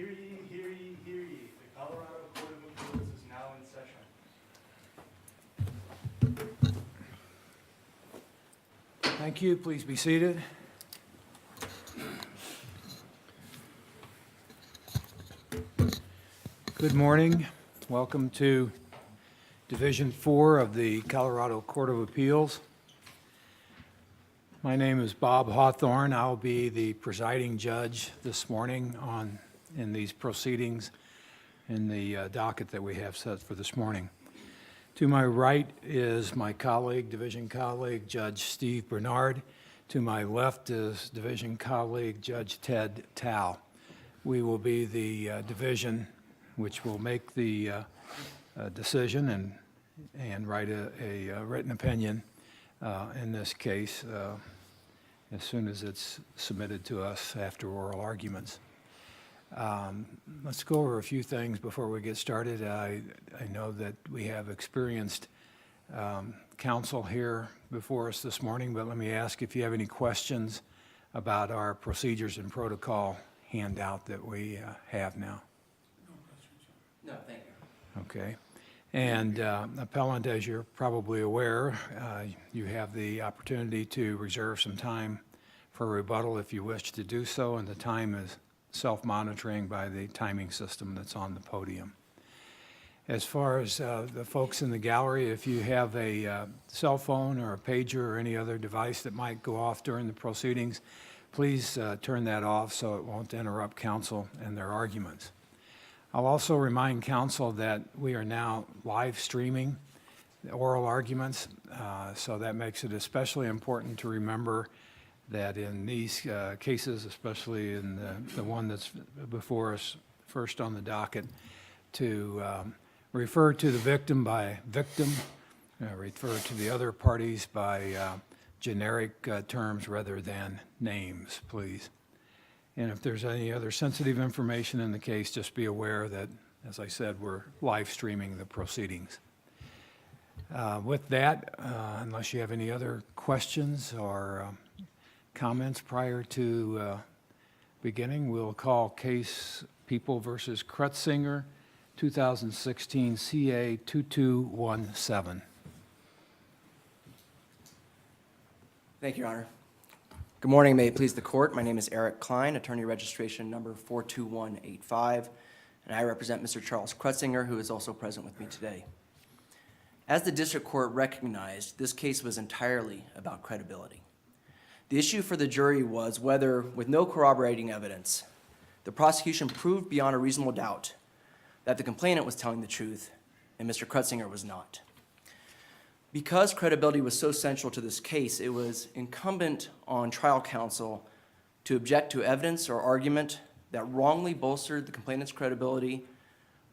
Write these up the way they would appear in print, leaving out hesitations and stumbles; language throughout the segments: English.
Hear ye, hear ye, hear ye. The Colorado Court of Appeals is now in session. Thank you. Please be seated. Good morning. Welcome to Division 4 of the Colorado Court of Appeals. My name is Bob Hawthorne. I'll be the presiding judge this morning in these proceedings in the docket that we have set for this morning. To my right is my colleague, division colleague, Judge Steve Bernard. To my left is division colleague, Judge Ted Tao. We will be the division which will make the decision and write a written opinion in this case as soon as it's submitted to us after oral arguments. Let's go over a few things before we get started. I know that we have experienced counsel here before us this morning, but let me ask if you have any questions about our procedures and protocol handout that we have now. No, thank you. Okay. And appellant, as you're probably aware, you have the opportunity to reserve some time for rebuttal if you wish to do so, and the time is self-monitoring by the timing system that's on the podium. As far as the folks in the gallery, if you have a cell phone or a pager or any other device that might go off during the proceedings, please turn that off so it won't interrupt counsel and their arguments. I'll also remind counsel that we are now live streaming the oral arguments, so that makes it especially important to remember that in these cases, especially in the one that's before us first on the docket, to refer to the victim by victim, refer to the other parties by generic terms rather than names, please. And if there's any other sensitive information in the case, just be aware that, as I said, we're live streaming the proceedings. With that, unless you have any other questions or comments prior to beginning, we'll call case People v. Krutzinger, 2016 CA 2217. Thank you, Your Honor. Good morning. May it please the court. My name is Eric Klein, attorney registration number 42185, and I represent Mr. Charles Krutzinger, who is also present with me today. As the district court recognized, this case was entirely about credibility. The issue for the jury was whether, with no corroborating evidence, the prosecution proved beyond a reasonable doubt that the complainant was telling the truth and Mr. Krutzinger was not. Because credibility was so central to this case, it was incumbent on trial counsel to object to evidence or argument that wrongly bolstered the complainant's credibility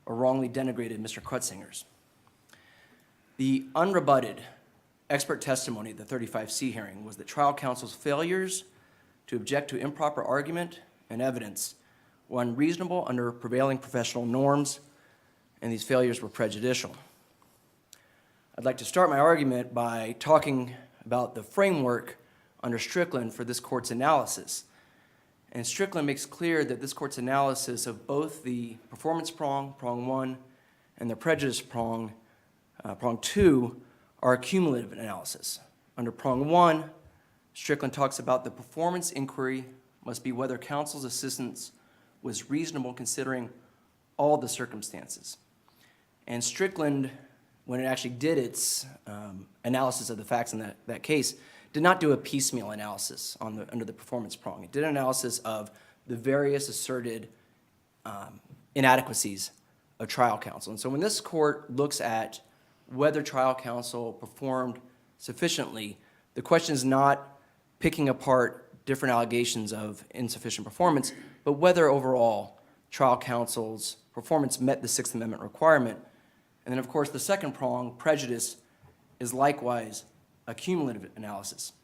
or wrongly denigrated Mr. Krutzinger's. The unrebutted expert testimony at the 35C hearing was that trial counsel's failures to object to improper argument and evidence were unreasonable under prevailing professional norms, and these failures were prejudicial. I'd like to start my argument by talking about the framework under Strickland for this court's analysis. And Strickland makes clear that this court's analysis of both the performance prong, prong 1, and the prejudice prong, prong 2, are a cumulative analysis. Under prong 1, Strickland talks about the performance inquiry must be whether counsel's assistance was reasonable considering all the circumstances. And Strickland, when it actually did its analysis of the facts in that case, did not do a piecemeal analysis under the performance prong. It did an analysis of the various asserted inadequacies of trial counsel. And so when this court looks at whether trial counsel performed sufficiently, the question is not picking apart different allegations of insufficient performance, but whether overall trial counsel's performance met the Sixth Amendment requirement. And then, of course, the second prong, prejudice, is likewise a cumulative analysis.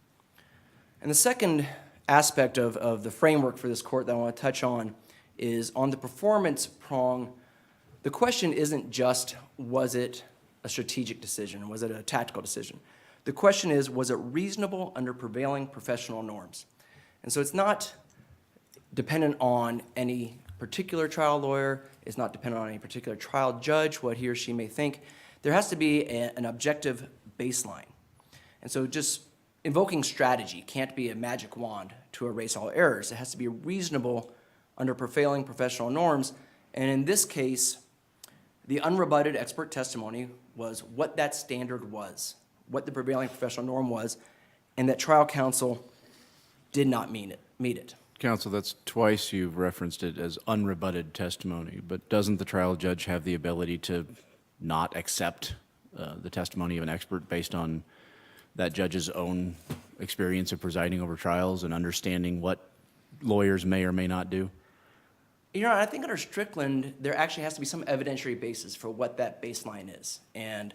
And the second aspect of the framework for this court that I want to touch on is on the performance prong. The question isn't just, was it a strategic decision? Was it a tactical decision? The question is, was it reasonable under prevailing professional norms? And so it's not dependent on any particular trial lawyer. It's not dependent on any particular trial judge, what he or she may think. There has to be an objective baseline. And so just invoking strategy can't be a magic wand to erase all errors. It has to be reasonable under prevailing professional norms. And in this case, the unrebutted expert testimony was what that standard was, what the prevailing professional norm was, and that trial counsel did not meet it. Counsel, that's twice you've referenced it as unrebutted testimony, but doesn't the trial judge have the ability to not accept the testimony of an expert based on that judge's own experience of presiding over trials and understanding what lawyers may or may not do? You know, I think under Strickland, there actually has to be some evidentiary basis for what that baseline is. And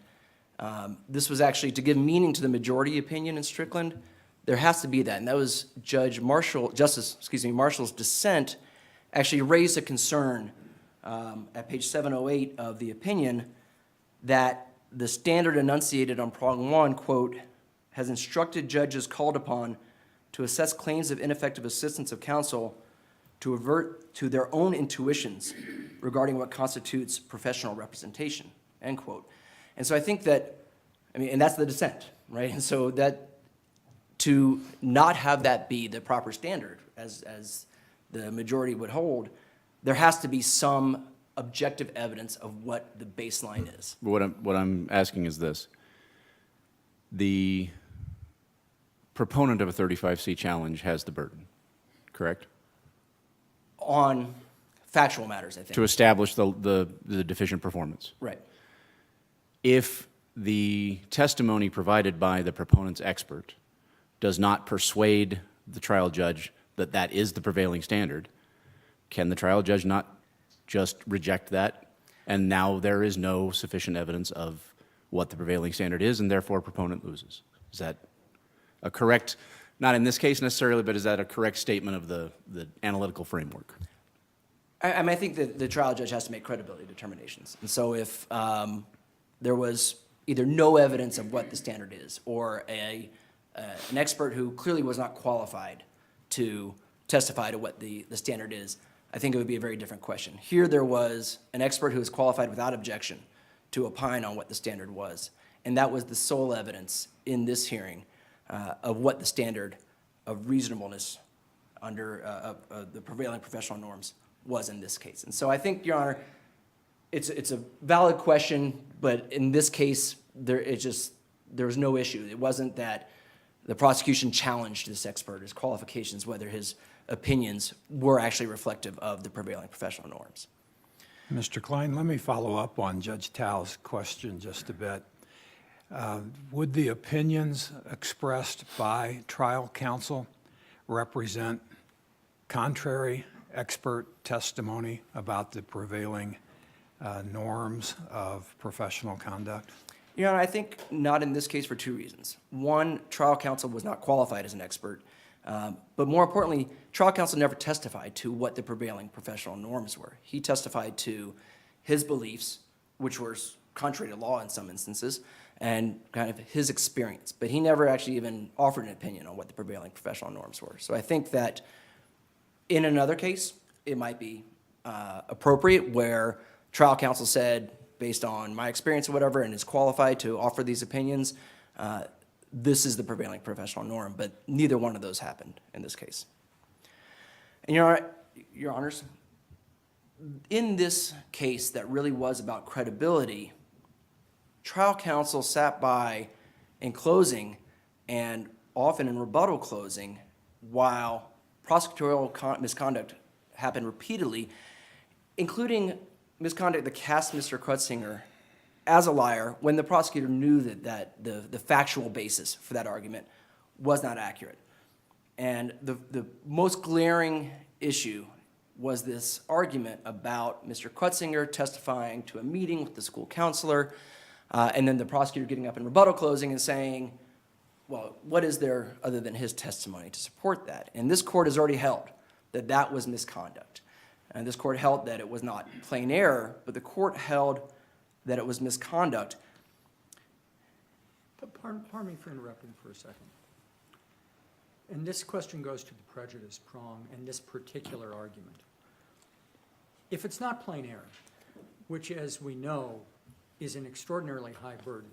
this was actually to give meaning to the majority opinion in Strickland. There has to be that, and that was Marshall's dissent actually raised a concern at page 708 of the opinion that the standard enunciated on prong 1, quote, has instructed judges called upon to assess claims of ineffective assistance of counsel to avert to their own intuitions regarding what constitutes professional representation, end quote. And so I think that, and that's the dissent, right? And so that to not have that be the proper standard, as the majority would hold, there has to be some objective evidence of what the baseline is. What I'm asking is this. The proponent of a 35C challenge has the burden, correct? On factual matters, I think. To establish the deficient performance. Right. If the testimony provided by the proponent's expert does not persuade the trial judge that that is the prevailing standard, can the trial judge not just reject that, and now there is no sufficient evidence of what the prevailing standard is, and therefore proponent loses? Is that a correct, not in this case necessarily, but is that a correct statement of the analytical framework? I think that the trial judge has to make credibility determinations. And so if there was either no evidence of what the standard is, or an expert who clearly was not qualified to testify to what the standard is, I think it would be a very different question. Here there was an expert who was qualified without objection to opine on what the standard was, and that was the sole evidence in this hearing of what the standard of reasonableness under the prevailing professional norms was in this case. And so I think, Your Honor, it's a valid question, but in this case, there was no issue. It wasn't that the prosecution challenged this expert, his qualifications, whether his opinions were actually reflective of the prevailing professional norms. Mr. Klein, let me follow up on Judge Tao's question just a bit. Would the opinions expressed by trial counsel represent contrary expert testimony about the prevailing norms of professional conduct? Your Honor, I think not in this case for two reasons. One, trial counsel was not qualified as an expert, but more importantly, trial counsel never testified to what the prevailing professional norms were. He testified to his beliefs, which were contrary to law in some instances, and kind of his experience, but he never actually even offered an opinion on what the prevailing professional norms were. So I think that in another case, it might be appropriate where trial counsel said, based on my experience or whatever, and is qualified to offer these opinions, this is the prevailing professional norm, but neither one of those happened in this case. And Your Honors, in this case that really was about credibility, trial counsel sat by in closing and often in rebuttal closing while prosecutorial misconduct happened repeatedly, including misconduct that cast Mr. Krutzinger as a liar when the prosecutor knew that the factual basis for that argument was not accurate. And the most glaring issue was this argument about Mr. Krutzinger testifying to a meeting with the school counselor, and then the prosecutor getting up in rebuttal closing and saying, well, what is there other than his testimony to support that? And this court has already held that that was misconduct. And this court held that it was not plain error, but the court held that it was misconduct. Pardon me for interrupting for a second. And this question goes to the prejudice prong and this particular argument. If it's not plain error, which as we know is an extraordinarily high burden,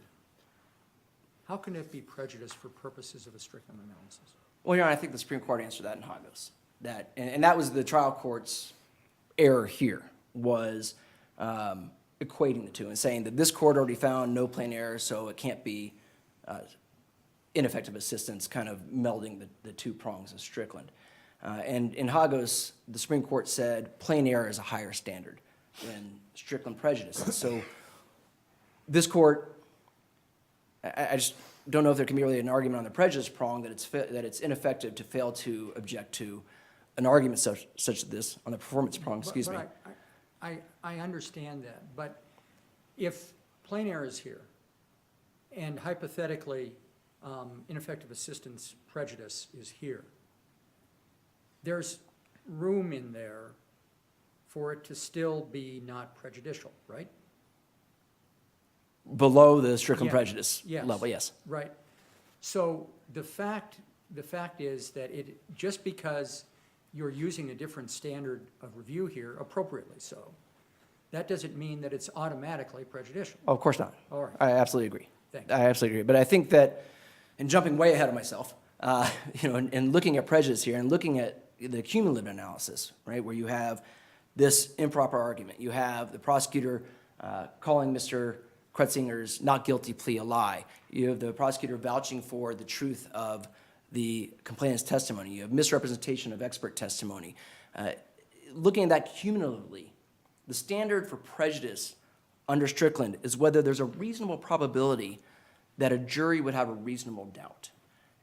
how can it be prejudice for purposes of a Strickland analysis? Well, Your Honor, I think the Supreme Court answered that in Hagos. And that was the trial court's error here, was equating the two and saying that this court already found no plain error, so it can't be ineffective assistance, kind of melding the two prongs of Strickland. And in Hagos, the Supreme Court said plain error is a higher standard than Strickland prejudice. And so this court, I just don't know if there can be really an argument on the prejudice prong that it's ineffective to fail to object to an argument such as this on the performance prong, excuse me. I understand that, but if plain error is here, and hypothetically, ineffective assistance prejudice is here, there's room in there for it to still be not prejudicial, right? Below the Strickland Yeah. prejudice Yes. level, yes. Right. So the fact is that just because you're using a different standard of review here, appropriately so, that doesn't mean that it's automatically prejudicial. Oh, of course not. All right. I absolutely agree. Thank you. I absolutely agree. But I think that, and jumping way ahead of myself, and looking at prejudice here and looking at the cumulative analysis, right, where you have this improper argument, you have the prosecutor calling Mr. Kretzinger's not guilty plea a lie, you have the prosecutor vouching for the truth of the complainant's testimony, you have misrepresentation of expert testimony. Looking at that cumulatively, the standard for prejudice under Strickland is whether there's a reasonable probability that a jury would have a reasonable doubt.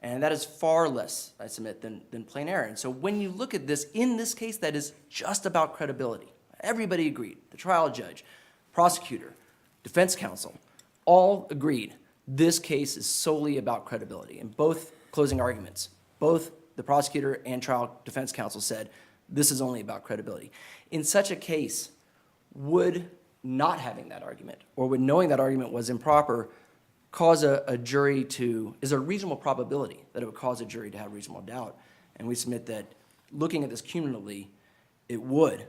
And that is far less, I submit, than plain error. And so when you look at this, in this case, that is just about credibility. Everybody agreed. The trial judge, prosecutor, defense counsel, all agreed this case is solely about credibility. In both closing arguments, both the prosecutor and trial defense counsel said this is only about credibility. In such a case, would not having that argument, or would knowing that argument was improper, cause a jury to, is there a reasonable probability that it would cause a jury to have reasonable doubt? And we submit that looking at this cumulatively, it would.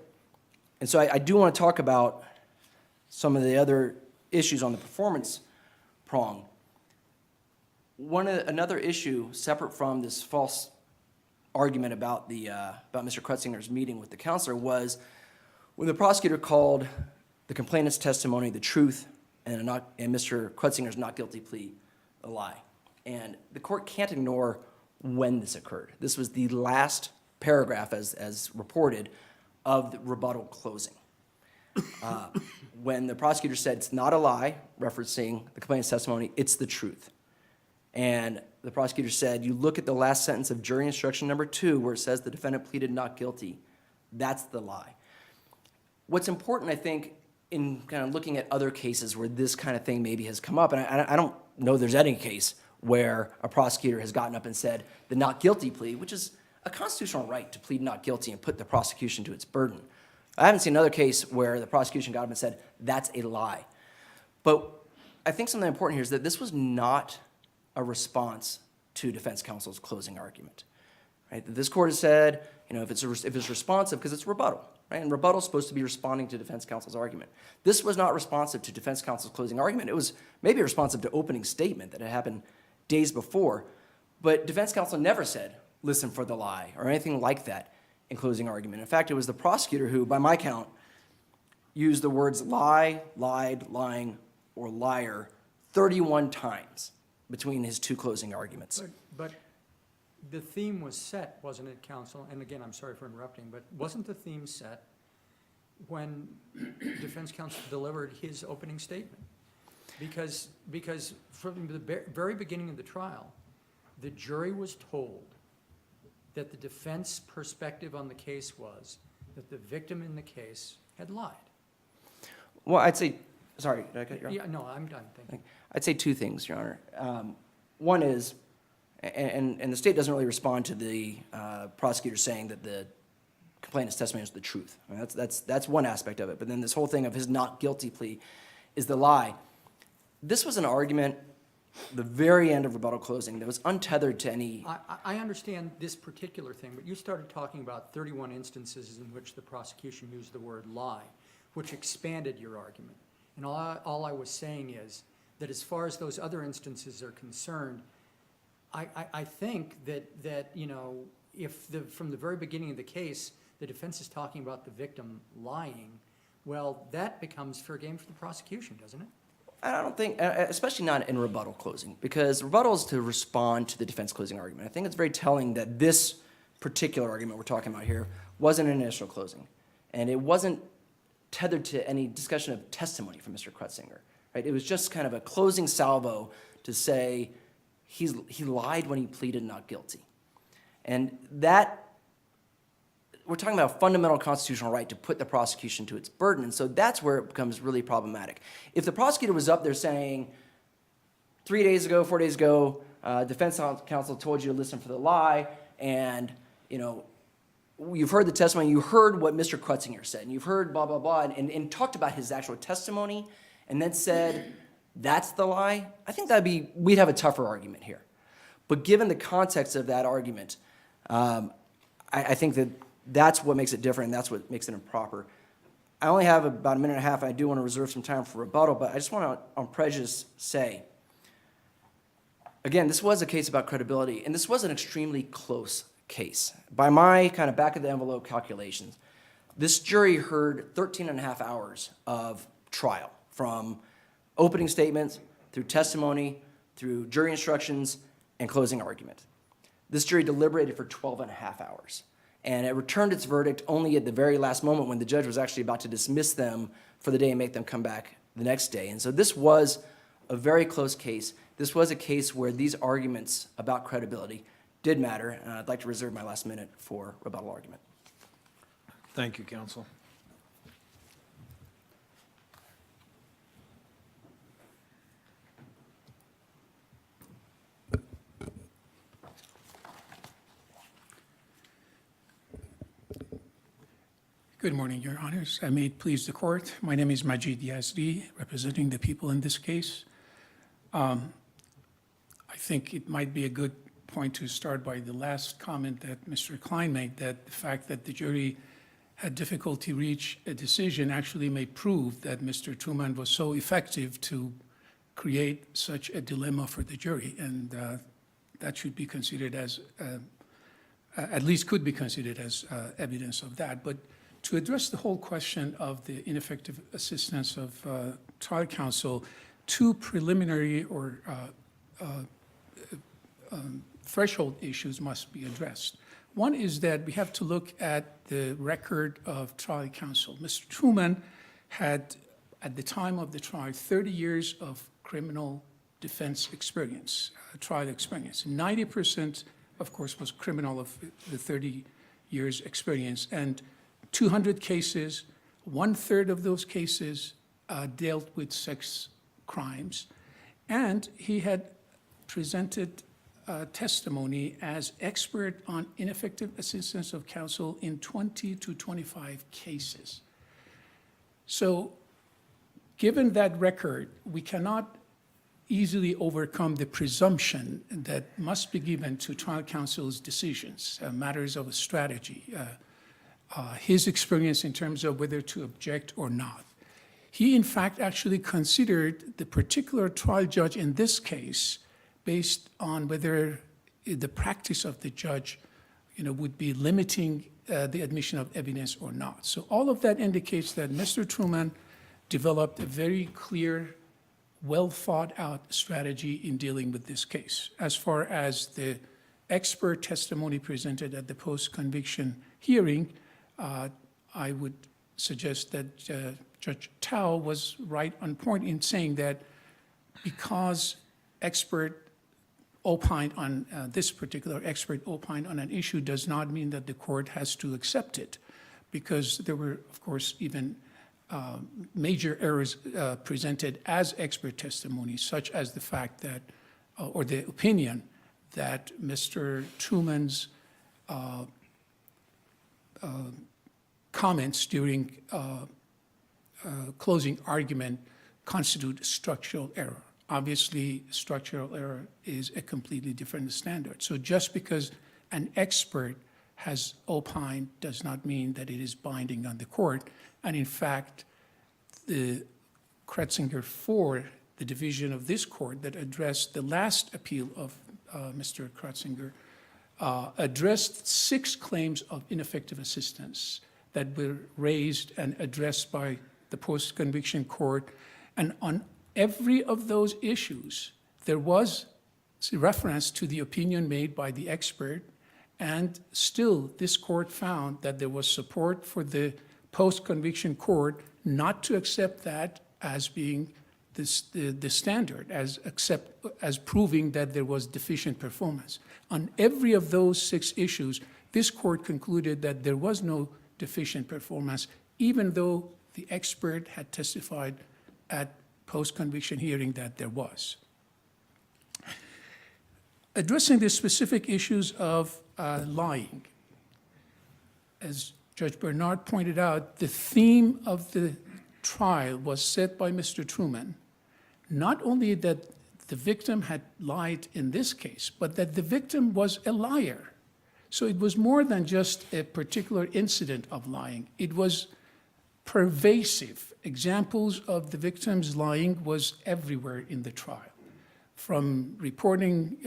And so I do want to talk about some of the other issues on the performance prong. Another issue separate from this false argument about Mr. Kretzinger's meeting with the counselor was when the prosecutor called the complainant's testimony the truth and Mr. Kretzinger's not guilty plea a lie. And the court can't ignore when this occurred. This was the last paragraph, as reported, of the rebuttal closing. When the prosecutor said it's not a lie, referencing the complainant's testimony, it's the truth. And the prosecutor said, you look at the last sentence of jury instruction number 2 where it says the defendant pleaded not guilty, that's the lie. What's important, I think, in kind of looking at other cases where this kind of thing maybe has come up, and I don't know there's any case where a prosecutor has gotten up and said the not guilty plea, which is a constitutional right to plead not guilty and put the prosecution to its burden. I haven't seen another case where the prosecution got up and said that's a lie. But I think something important here is that this was not a response to defense counsel's closing argument. Right? This court has said, if it's responsive, because it's rebuttal, right? And rebuttal is supposed to be responding to defense counsel's argument. This was not responsive to defense counsel's closing argument. It was maybe responsive to opening statement that had happened days before, but defense counsel never said, listen for the lie, or anything like that in closing argument. In fact, it was the prosecutor who, by my count, used the words lie, lied, lying, or liar 31 times between his two closing arguments. But the theme was set, wasn't it, counsel? And again, I'm sorry for interrupting, but wasn't the theme set when defense counsel delivered his opening statement? Because from the very beginning of the trial, the jury was told that the defense perspective on the case was that the victim in the case had lied. Well, I'd say, sorry, did I cut you off? Yeah, no, I'm done, thank you. I'd say two things, Your Honor. One is, and the state doesn't really respond to the prosecutor saying that the complainant's testimony is the truth. I mean, that's one aspect of it. But then this whole thing of his not guilty plea is the lie. This was an argument the very end of rebuttal closing that was untethered to any. I understand this particular thing, but you started talking about 31 instances in which the prosecution used the word lie, which expanded your argument. And all I was saying is that as far as those other instances are concerned, I think that, you know, if from the very beginning of the case, the defense is talking about the victim lying, well, that becomes fair game for the prosecution, doesn't it? I don't think, especially not in rebuttal closing, because rebuttal is to respond to the defense closing argument. I think it's very telling that this particular argument we're talking about here wasn't an initial closing, and it wasn't tethered to any discussion of testimony from Mr. Krutzinger, right? It was just kind of a closing salvo to say he lied when he pleaded not guilty. And that, we're talking about a fundamental constitutional right to put the prosecution to its burden, and so that's where it becomes really problematic. If the prosecutor was up there saying, 4 days ago, defense counsel told you to listen for the lie, and, you know, you've heard the testimony, you heard what Mr. Krutzinger said, and you've heard blah, blah, blah, and talked about his actual testimony, and then said, that's the lie, I think we'd have a tougher argument here. But given the context of that argument, I think that's what makes it different, and that's what makes it improper. I only have about a minute and a half, and I do want to reserve some time for rebuttal, but I just want to, on prejudice, say, again, this was a case about credibility, and this was an extremely close case. By my kind of back-of-the-envelope calculations, this jury heard 13 and a half hours of trial, from opening statements, through testimony, through jury instructions, and closing argument. This jury deliberated for 12 and a half hours. And it returned its verdict only at the very last moment when the judge was actually about to dismiss them for the day and make them come back the next day. And so this was a very close case. This was a case where these arguments about credibility did matter, and I'd like to reserve my last minute for rebuttal argument. Thank you, counsel. Good morning, Your Honors. I may it please the court. My name is Majid Yazdi, representing the people in this case. I think it might be a good point to start by the last comment that Mr. Klein made, that the fact that the jury had difficulty reach a decision actually may prove that Mr. Truman was so effective to create such a dilemma for the jury, and that should be considered as, at least could be considered as evidence of that. But to address the whole question of the ineffective assistance of trial counsel, two preliminary or threshold issues must be addressed. One is that we have to look at the record of trial counsel. Mr. Truman had, at the time of the trial, 30 years of criminal defense experience, trial experience. 90%, of course, was criminal of the 30 years experience, and 200 cases, 1/3 of those cases dealt with sex crimes, and he had presented testimony as expert on ineffective assistance of counsel in 20 to 25 cases. So given that record, we cannot easily overcome the presumption that must be given to trial counsel's decisions, matters of strategy, his experience in terms of whether to object or not. He, in fact, actually considered the particular trial judge in this case based on whether the practice of the judge, would be limiting the admission of evidence or not. So all of that indicates that Mr. Truman developed a very clear, well-thought-out strategy in dealing with this case. As far as the expert testimony presented at the post-conviction hearing, I would suggest that Judge Tao was right on point in saying that because expert opined on this particular expert opined on an issue does not mean that the court has to accept it, because there were, of course, even major errors presented as expert testimony, such as the fact that, or the opinion that Mr. Truman's comments during closing argument constitute structural error. obviously structural error is a completely different standard. So just because an expert has opined does not mean that it is binding on the court. And in fact, the Kretzinger 4, the division of this court that addressed the last appeal of Mr. Kretzinger, addressed 6 claims of ineffective assistance that were raised and addressed by the post-conviction court. And on every of those issues, there was reference to the opinion made by the expert, and still this court found that there was support for the post-conviction court not to accept that as being the standard, as proving that there was deficient performance. On every of those 6 issues, this court concluded that there was no deficient performance, even though the expert had testified at post-conviction hearing that there was. Addressing the specific issues of lying, as Judge Bernard pointed out, the theme of the trial was set by Mr. Truman, not only that the victim had lied in this case, but that the victim was a liar. So it was more than just a particular incident of lying. It was pervasive. Examples of the victim's lying was everywhere in the trial, from reporting,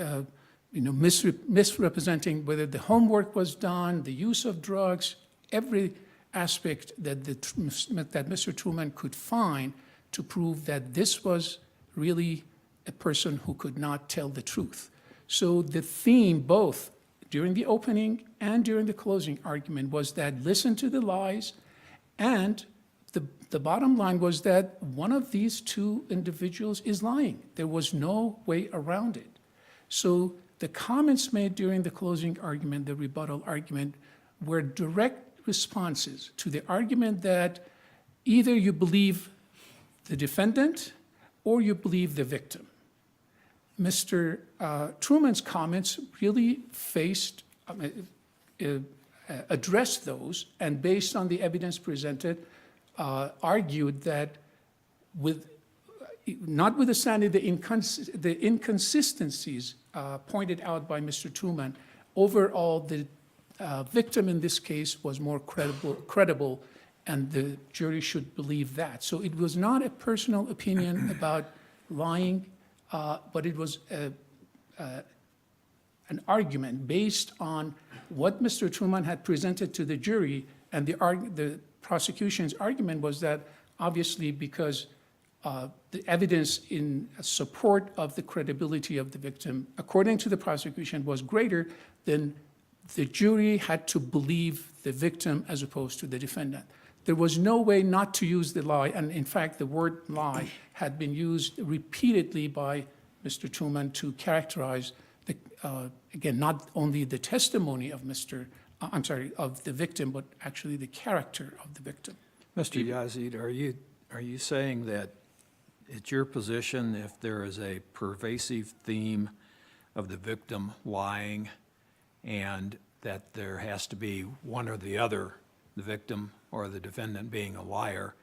misrepresenting whether the homework was done, the use of drugs, every aspect that Mr. Truman could find to prove that this was really a person who could not tell the truth. So the theme, both during the opening and during the closing argument, was that listen to the lies, and the bottom line was that one of these 2 individuals is lying. There was no way around it. So the comments made during the closing argument, the rebuttal argument, were direct responses to the argument that either you believe the defendant or you believe the victim. Mr. Truman's comments really addressed those, and based on the evidence presented, argued that notwithstanding the inconsistencies pointed out by Mr. Truman, overall the victim in this case was more credible, and the jury should believe that. So it was not a personal opinion about lying, but it was an argument based on what Mr. Truman had presented to the jury, and the prosecution's argument was that obviously because the evidence in support of the credibility of the victim, according to the prosecution, was greater, then the jury had to believe the victim as opposed to the defendant. There was no way not to use the lie, and in fact, the word lie had been used repeatedly by Mr. Truman to characterize, again, not only the testimony of of the victim, but actually the character of the victim. Mr. Yazid, are you saying that it's your position if there is a pervasive theme of the victim lying and that there has to be one or the other, the victim or the defendant being a liar,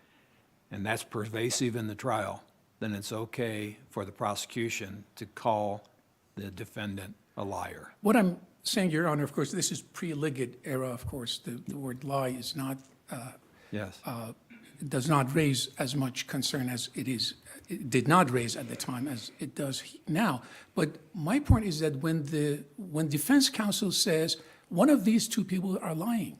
and that's pervasive in the trial, then it's okay for the prosecution to call the defendant a liar? What I'm saying, Your Honor, of course, this is pre-Liggett era, of course. The word lie is not, Yes. does not raise as much concern as it did not raise at the time as it does now. But my point is that when defense counsel says one of these 2 people are lying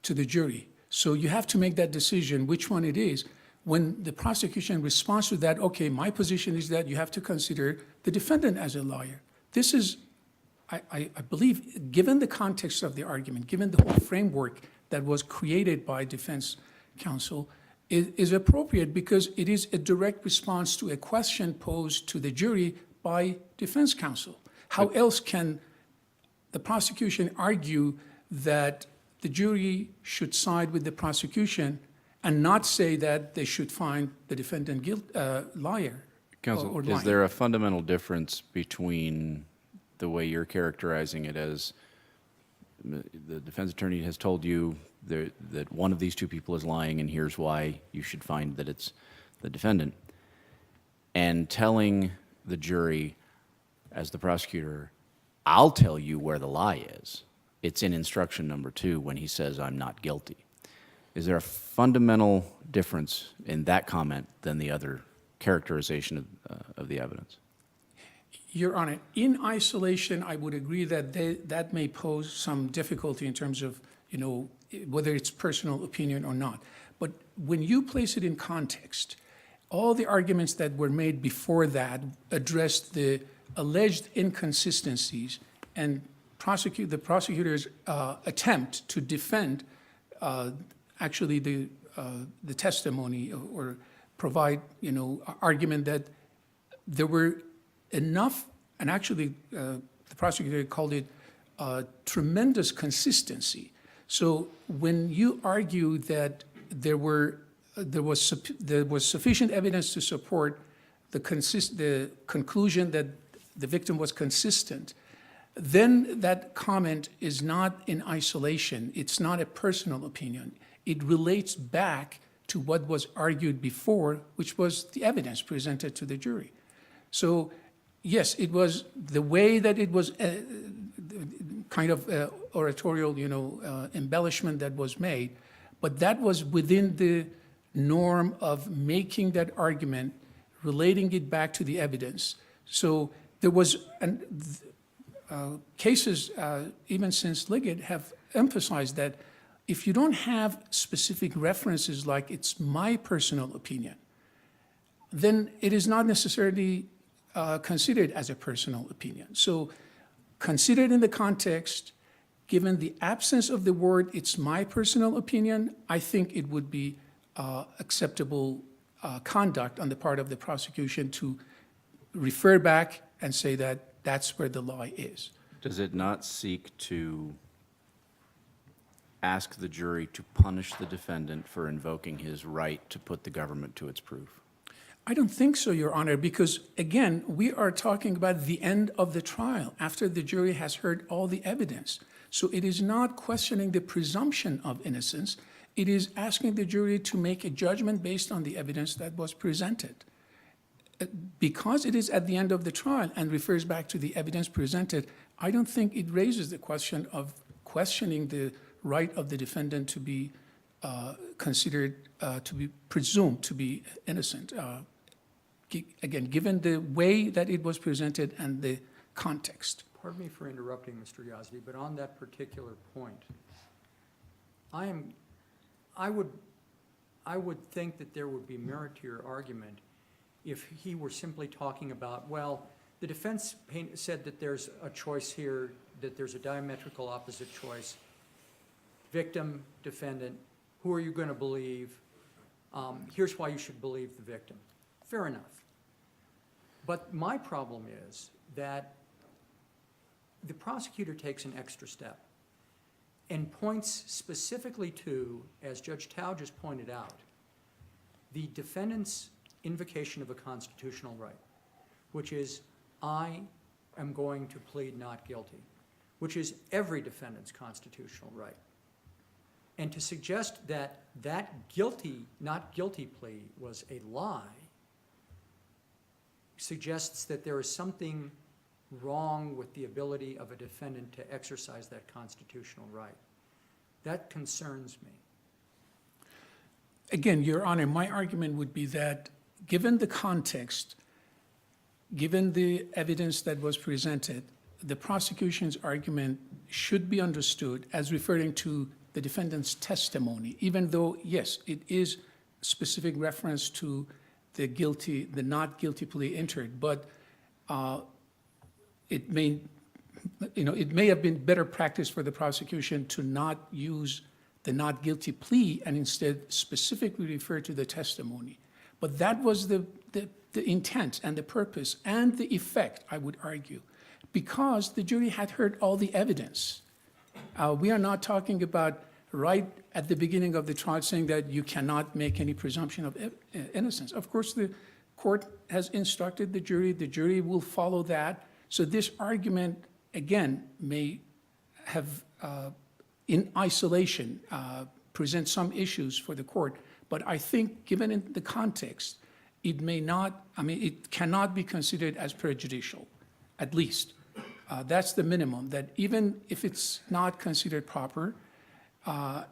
to the jury, so you have to make that decision which one it is. When the prosecution responds to that, okay, my position is that you have to consider the defendant as a liar. This is, I believe, given the context of the argument, given the whole framework that was created by defense counsel, is appropriate because it is a direct response to a question posed to the jury by defense counsel. How else can the prosecution argue that the jury should side with the prosecution and not say that they should find the defendant liar? Counsel, or is lying? there a fundamental difference between the way you're characterizing it as the defense attorney has told you that one of these 2 people is lying and here's why you should find that it's the defendant, and telling the jury, as the prosecutor, I'll tell you where the lie is. It's in instruction number 2 when he says, I'm not guilty. Is there a fundamental difference in that comment than the other characterization of the evidence? Your Honor, in isolation, I would agree that that may pose some difficulty in terms of, whether it's personal opinion or not. But when you place it in context, all the arguments that were made before that addressed the alleged inconsistencies and the prosecutor's attempt to defend actually the testimony or provide, argument that there were enough, and actually the prosecutor called it tremendous consistency. So when you argue that there was sufficient evidence to support the conclusion that the victim was consistent, then that comment is not in isolation. It's not a personal opinion. It relates back to what was argued before, which was the evidence presented to the jury. So yes, it was the way that it was kind of oratorial, embellishment that was made, but that was within the norm of making that argument, relating it back to the evidence. So there was cases, even since Liggett, have emphasized that if you don't have specific references like it's my personal opinion, then it is not necessarily considered as a personal opinion. So considered in the context, given the absence of the word, it's my personal opinion, I think it would be acceptable conduct on the part of the prosecution to refer back and say that that's where the lie is. Does it not seek to ask the jury to punish the defendant for invoking his right to put the government to its proof? I don't think so, Your Honor, because again, we are talking about the end of the trial, after the jury has heard all the evidence. So it is not questioning the presumption of innocence. It is asking the jury to make a judgment based on the evidence that was presented. Because it is at the end of the trial and refers back to the evidence presented, I don't think it raises the question of questioning the right of the defendant to be considered, to be presumed to be innocent. Again, given the way that it was presented and the context. Pardon me for interrupting, Mr. Yazdi, but on that particular point, I would think that there would be merit to your argument if he were simply talking about, well, the defense said that there's a choice here, that there's a diametrical opposite choice. Victim, defendant, who are you going to believe? Here's why you should believe the victim. Fair enough. But my problem is that the prosecutor takes an extra step and points specifically to, as Judge Tao just pointed out, the defendant's invocation of a constitutional right, which is, I am going to plead not guilty, which is every defendant's constitutional right. And to suggest that that guilty, not guilty plea was a lie suggests that there is something wrong with the ability of a defendant to exercise that constitutional right. That concerns me. Again, Your Honor, my argument would be that given the context, given the evidence that was presented, the prosecution's argument should be understood as referring to the defendant's testimony, even though, yes, it is specific reference to the not guilty plea entered, but it may have been better practice for the prosecution to not use the not guilty plea and instead specifically refer to the testimony. But that was the intent and the purpose and the effect, I would argue, because the jury had heard all the evidence. We are not talking about right at the beginning of the trial saying that you cannot make any presumption of innocence. Of course, the court has instructed the jury will follow that. So this argument, again, may have, in isolation, present some issues for the court. But I think, given in the context, it may not, I mean, it cannot be considered as prejudicial, at least. That's the minimum, that even if it's not considered proper,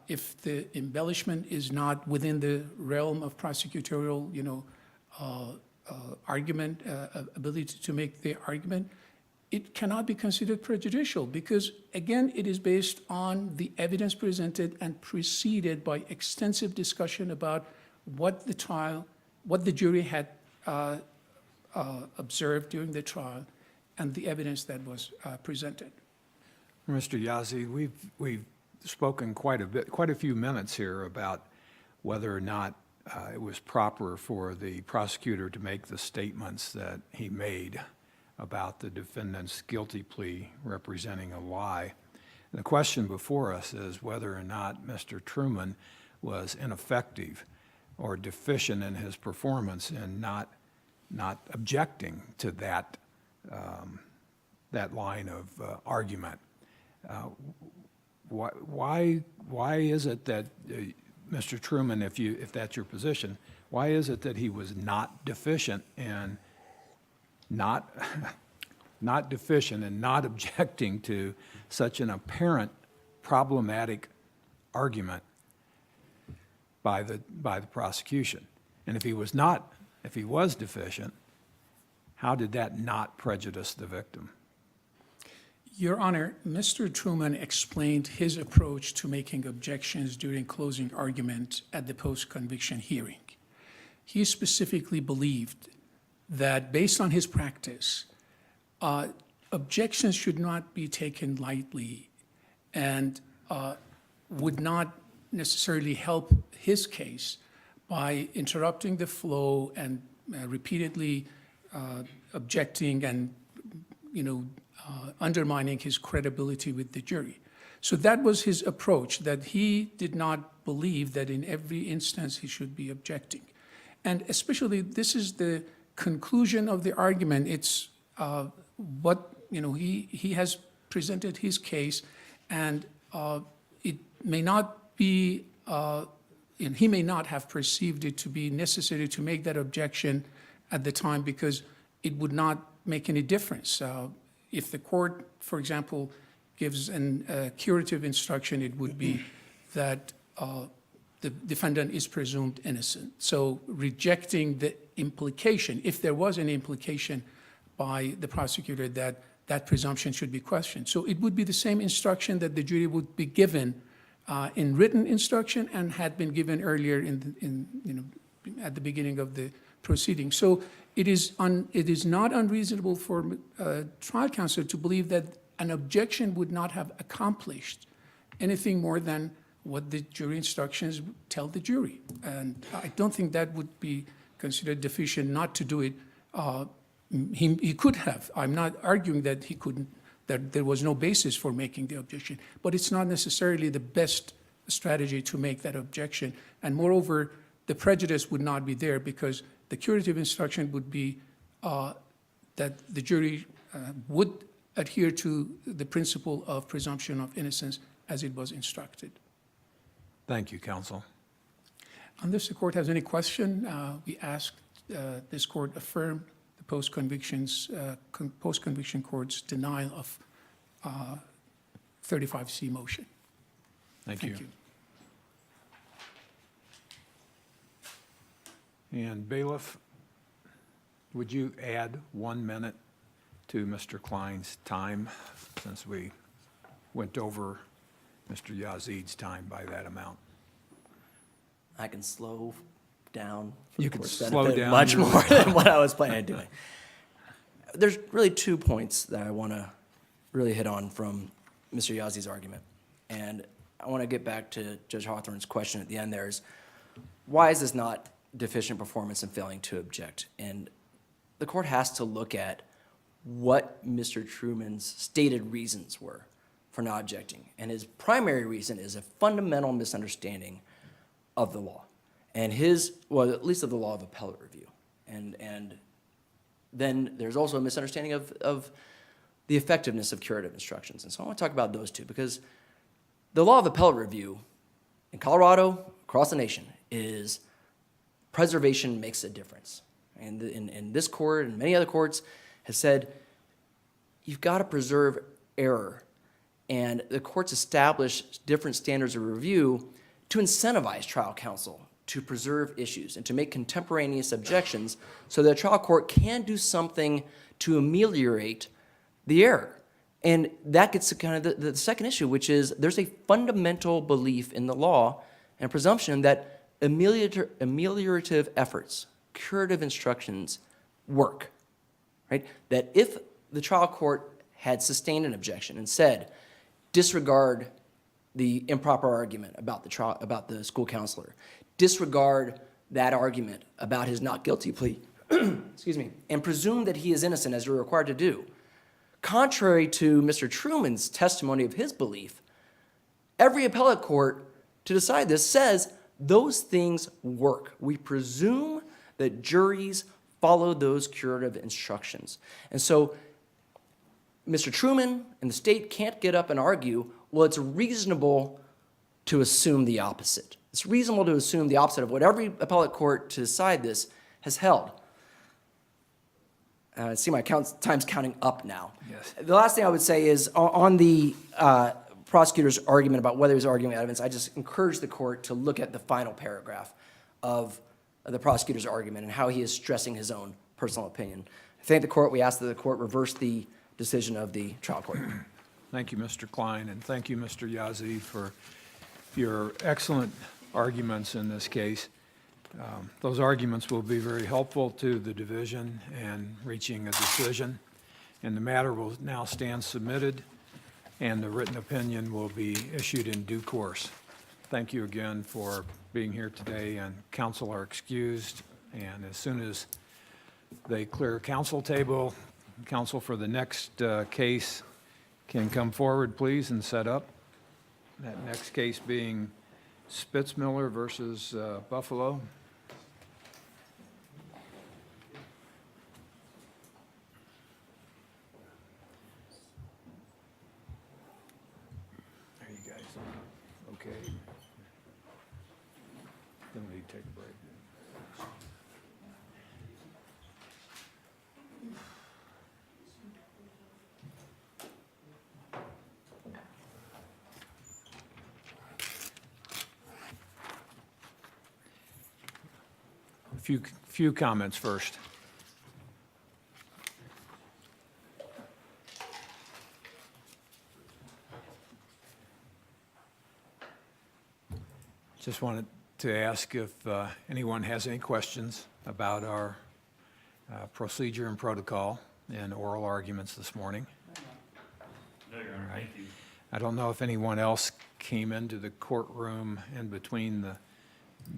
if the embellishment is not within the realm of prosecutorial, argument, ability to make the argument, it cannot be considered prejudicial because, again, it is based on the evidence presented and preceded by extensive discussion about what the jury had observed during the trial and the evidence that was presented. Mr. Yazzie, we've spoken quite a few minutes here about whether or not it was proper for the prosecutor to make the statements that he made about the defendant's guilty plea representing a lie. And the question before us is whether or not Mr. Truman was ineffective or deficient in his performance in not objecting to that line of argument. Why is it that Mr. Truman, if that's your position, why is it that he was not deficient in not objecting to such an apparent problematic argument by the prosecution? And if he was deficient, how did that not prejudice the victim? Your Honor, Mr. Truman explained his approach to making objections during closing argument at the post-conviction hearing. He specifically believed that based on his practice, objections should not be taken lightly and would not necessarily help his case by interrupting the flow and repeatedly objecting and, undermining his credibility with the jury. So that was his approach, that he did not believe that in every instance he should be objecting. And especially, this is the conclusion of the argument. It's he has presented his case, and it may not be, and he may not have perceived it to be necessary to make that objection at the time because it would not make any difference. If the court, for example, gives a curative instruction, it would be that the defendant is presumed innocent. So rejecting the implication, if there was an implication by the prosecutor that presumption should be questioned. So it would be the same instruction that the jury would be given in written instruction and had been given earlier at the beginning of the proceeding. So it is not unreasonable for trial counsel to believe that an objection would not have accomplished anything more than what the jury instructions tell the jury. And I don't think that would be considered deficient not to do it. He could have. I'm not arguing that he couldn't, that there was no basis for making the objection, but it's not necessarily the best strategy to make that objection. And moreover, the prejudice would not be there because the curative instruction would be that the jury would adhere to the principle of presumption of innocence as it was instructed. Thank you, counsel. Unless the court has any question, we ask this court affirm the post-conviction court's denial of 35C motion. Thank you. And bailiff, would you add 1 minute to Mr. Klein's time since we went over Mr. Yazid's time by that amount? I can slow down. For You the can court's slow benefit down much your- more than what I was planning on doing. There's really 2 points that I want to really hit on from Mr. Yazdi's argument. And I want to get back to Judge Hawthorne's question at the end there is, why is this not deficient performance and failing to object? And the court has to look at what Mr. Truman's stated reasons were for not objecting. And his primary reason is a fundamental misunderstanding of the law. And at least of the law of appellate review. And then there's also a misunderstanding of the effectiveness of curative instructions. And so I want to talk about those two because the law of appellate review in Colorado, across the nation, is preservation makes a difference. and in this court and many other courts, has said you've got to preserve error. And the courts establish different standards of review to incentivize trial counsel to preserve issues and to make contemporaneous objections so that a trial court can do something to ameliorate the error. And that gets to kind of the second issue, which is there's a fundamental belief in the law and presumption that ameliorative efforts, curative instructions work, right? That if the trial court had sustained an objection and said, disregard the improper argument about the school counselor, disregard that argument about his not guilty plea, excuse me, and presume that he is innocent as you're required to do, contrary to Mr. Truman's testimony of his belief, every appellate court to decide this says those things work. We presume that juries follow those curative instructions. And so Mr. Truman and the state can't get up and argue, well, it's reasonable to assume the opposite. It's reasonable to assume the opposite of what every appellate court to decide this has held. I see my time's counting up now. Yes. The last thing I would say is on the prosecutor's argument about whether he's arguing evidence, I just encourage the court to look at the final paragraph of the prosecutor's argument and how he is stressing his own personal opinion. I thank the court. We ask that the court reverse the decision of the trial court. Thank you, Mr. Klein, and thank you, Mr. Yazzie, for your excellent arguments in this case. Those arguments will be very helpful to the division in reaching a decision, and the matter will now stand submitted, and the written opinion will be issued in due course. Thank you again for being here today, and counsel are excused, and as soon as they clear counsel table, counsel for the next case can come forward, please, and set up. That next case being Spitzmiller versus Buffalo. There you guys. Okay. Then we take a break. Few comments first. Just wanted to ask if anyone has any questions about our procedure and protocol and oral arguments this morning. No, Your Honor, thank you. I don't know if anyone else came into the courtroom in between the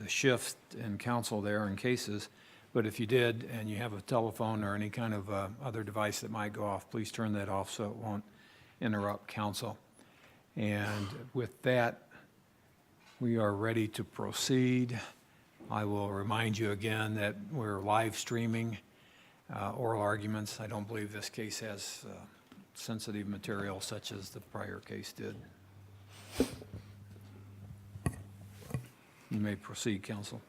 shift in counsel there in cases, but if you did and you have a telephone or any kind of other device that might go off, please turn that off so it won't interrupt counsel. And with that, we are ready to proceed. I will remind you again that we're live streaming oral arguments. I don't believe this case has sensitive material such as the prior case did. You may proceed, counsel.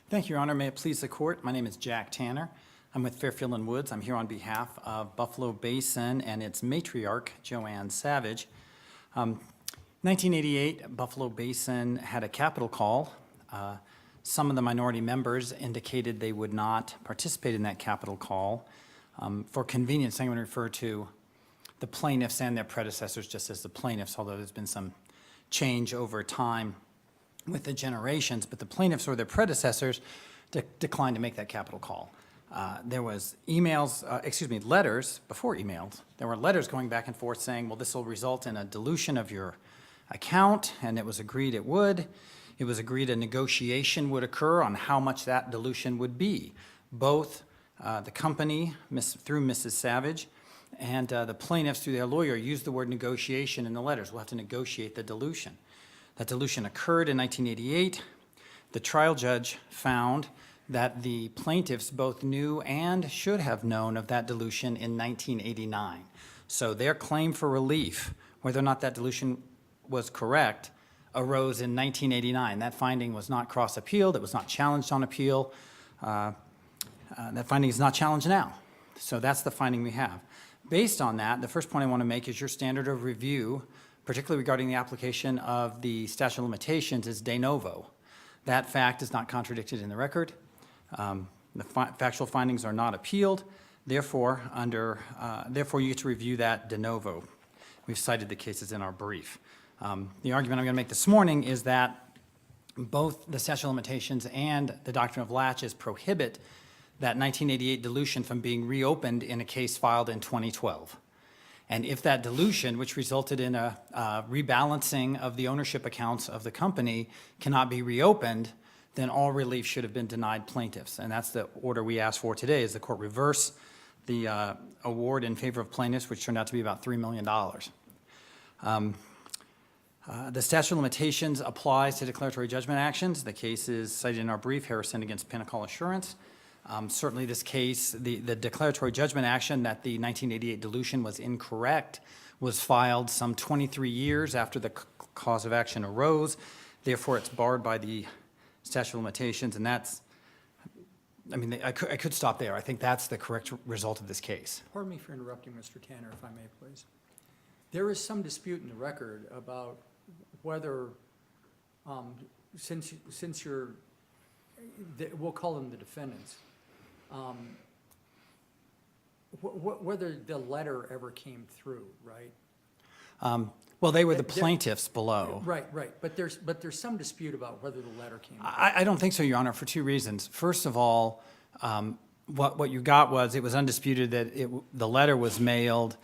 Thank you, Your Honor. May it please the court, my name is Jack Tanner. I'm with Fairfield and Woods. I'm here on behalf of Buffalo Basin and its matriarch, Joanne Savage. 1988, Buffalo Basin had a capital call. Some of the minority members indicated they would not participate in that capital call. For convenience, I'm going to refer to the plaintiffs and their predecessors just as the plaintiffs, although there's been some change over time with the generations, but the plaintiffs or their predecessors declined to make that capital call. There was letters, before emails, there were letters going back and forth saying, well, this will result in a dilution of your account, and it was agreed it would. It was agreed a negotiation would occur on how much that dilution would be. Both the company, through Mrs. Savage, and the plaintiffs, through their lawyer, used the word negotiation in the letters. We'll have to negotiate the dilution. That dilution occurred in 1988. The trial judge found that the plaintiffs both knew and should have known of that dilution in 1989. So their claim for relief, whether or not that dilution was correct, arose in 1989. That finding was not cross-appealed. It was not challenged on appeal. That finding is not challenged now. So that's the finding we have. Based on that, the first point I want to make is your standard of review, particularly regarding the application of the statute of limitations, is de novo. That fact is not contradicted in the record. The factual findings are not appealed. Therefore, therefore, you get to review that de novo. We've cited the cases in our brief. The argument I'm going to make this morning is that both the statute of limitations and the doctrine of latches prohibit that 1988 dilution from being reopened in a case filed in 2012. And if that dilution, which resulted in a rebalancing of the ownership accounts of the company, cannot be reopened, then all relief should have been denied plaintiffs. And that's the order we asked for today, is the court reverse the award in favor of plaintiffs, which turned out to be about $3 million. The statute of limitations applies to declaratory judgment actions. The case is cited in our brief, Harrison against Pinnacle Assurance. Certainly this case, the declaratory judgment action that the 1988 dilution was incorrect was filed some 23 years after the cause of action arose. Therefore, it's barred by the statute of limitations, and that's, I mean, I could stop there. I think that's the correct result of this case. Pardon me for interrupting, Mr. Tanner, if I may, please. There is some dispute in the record about whether, since you're, we'll call them the defendants, whether the letter ever came through, right? Well, they were the plaintiffs below. Right. But there's some dispute about whether the letter came through. I don't think so, Your Honor, for two reasons. First of all, what you got was, it was undisputed that the letter was mailed.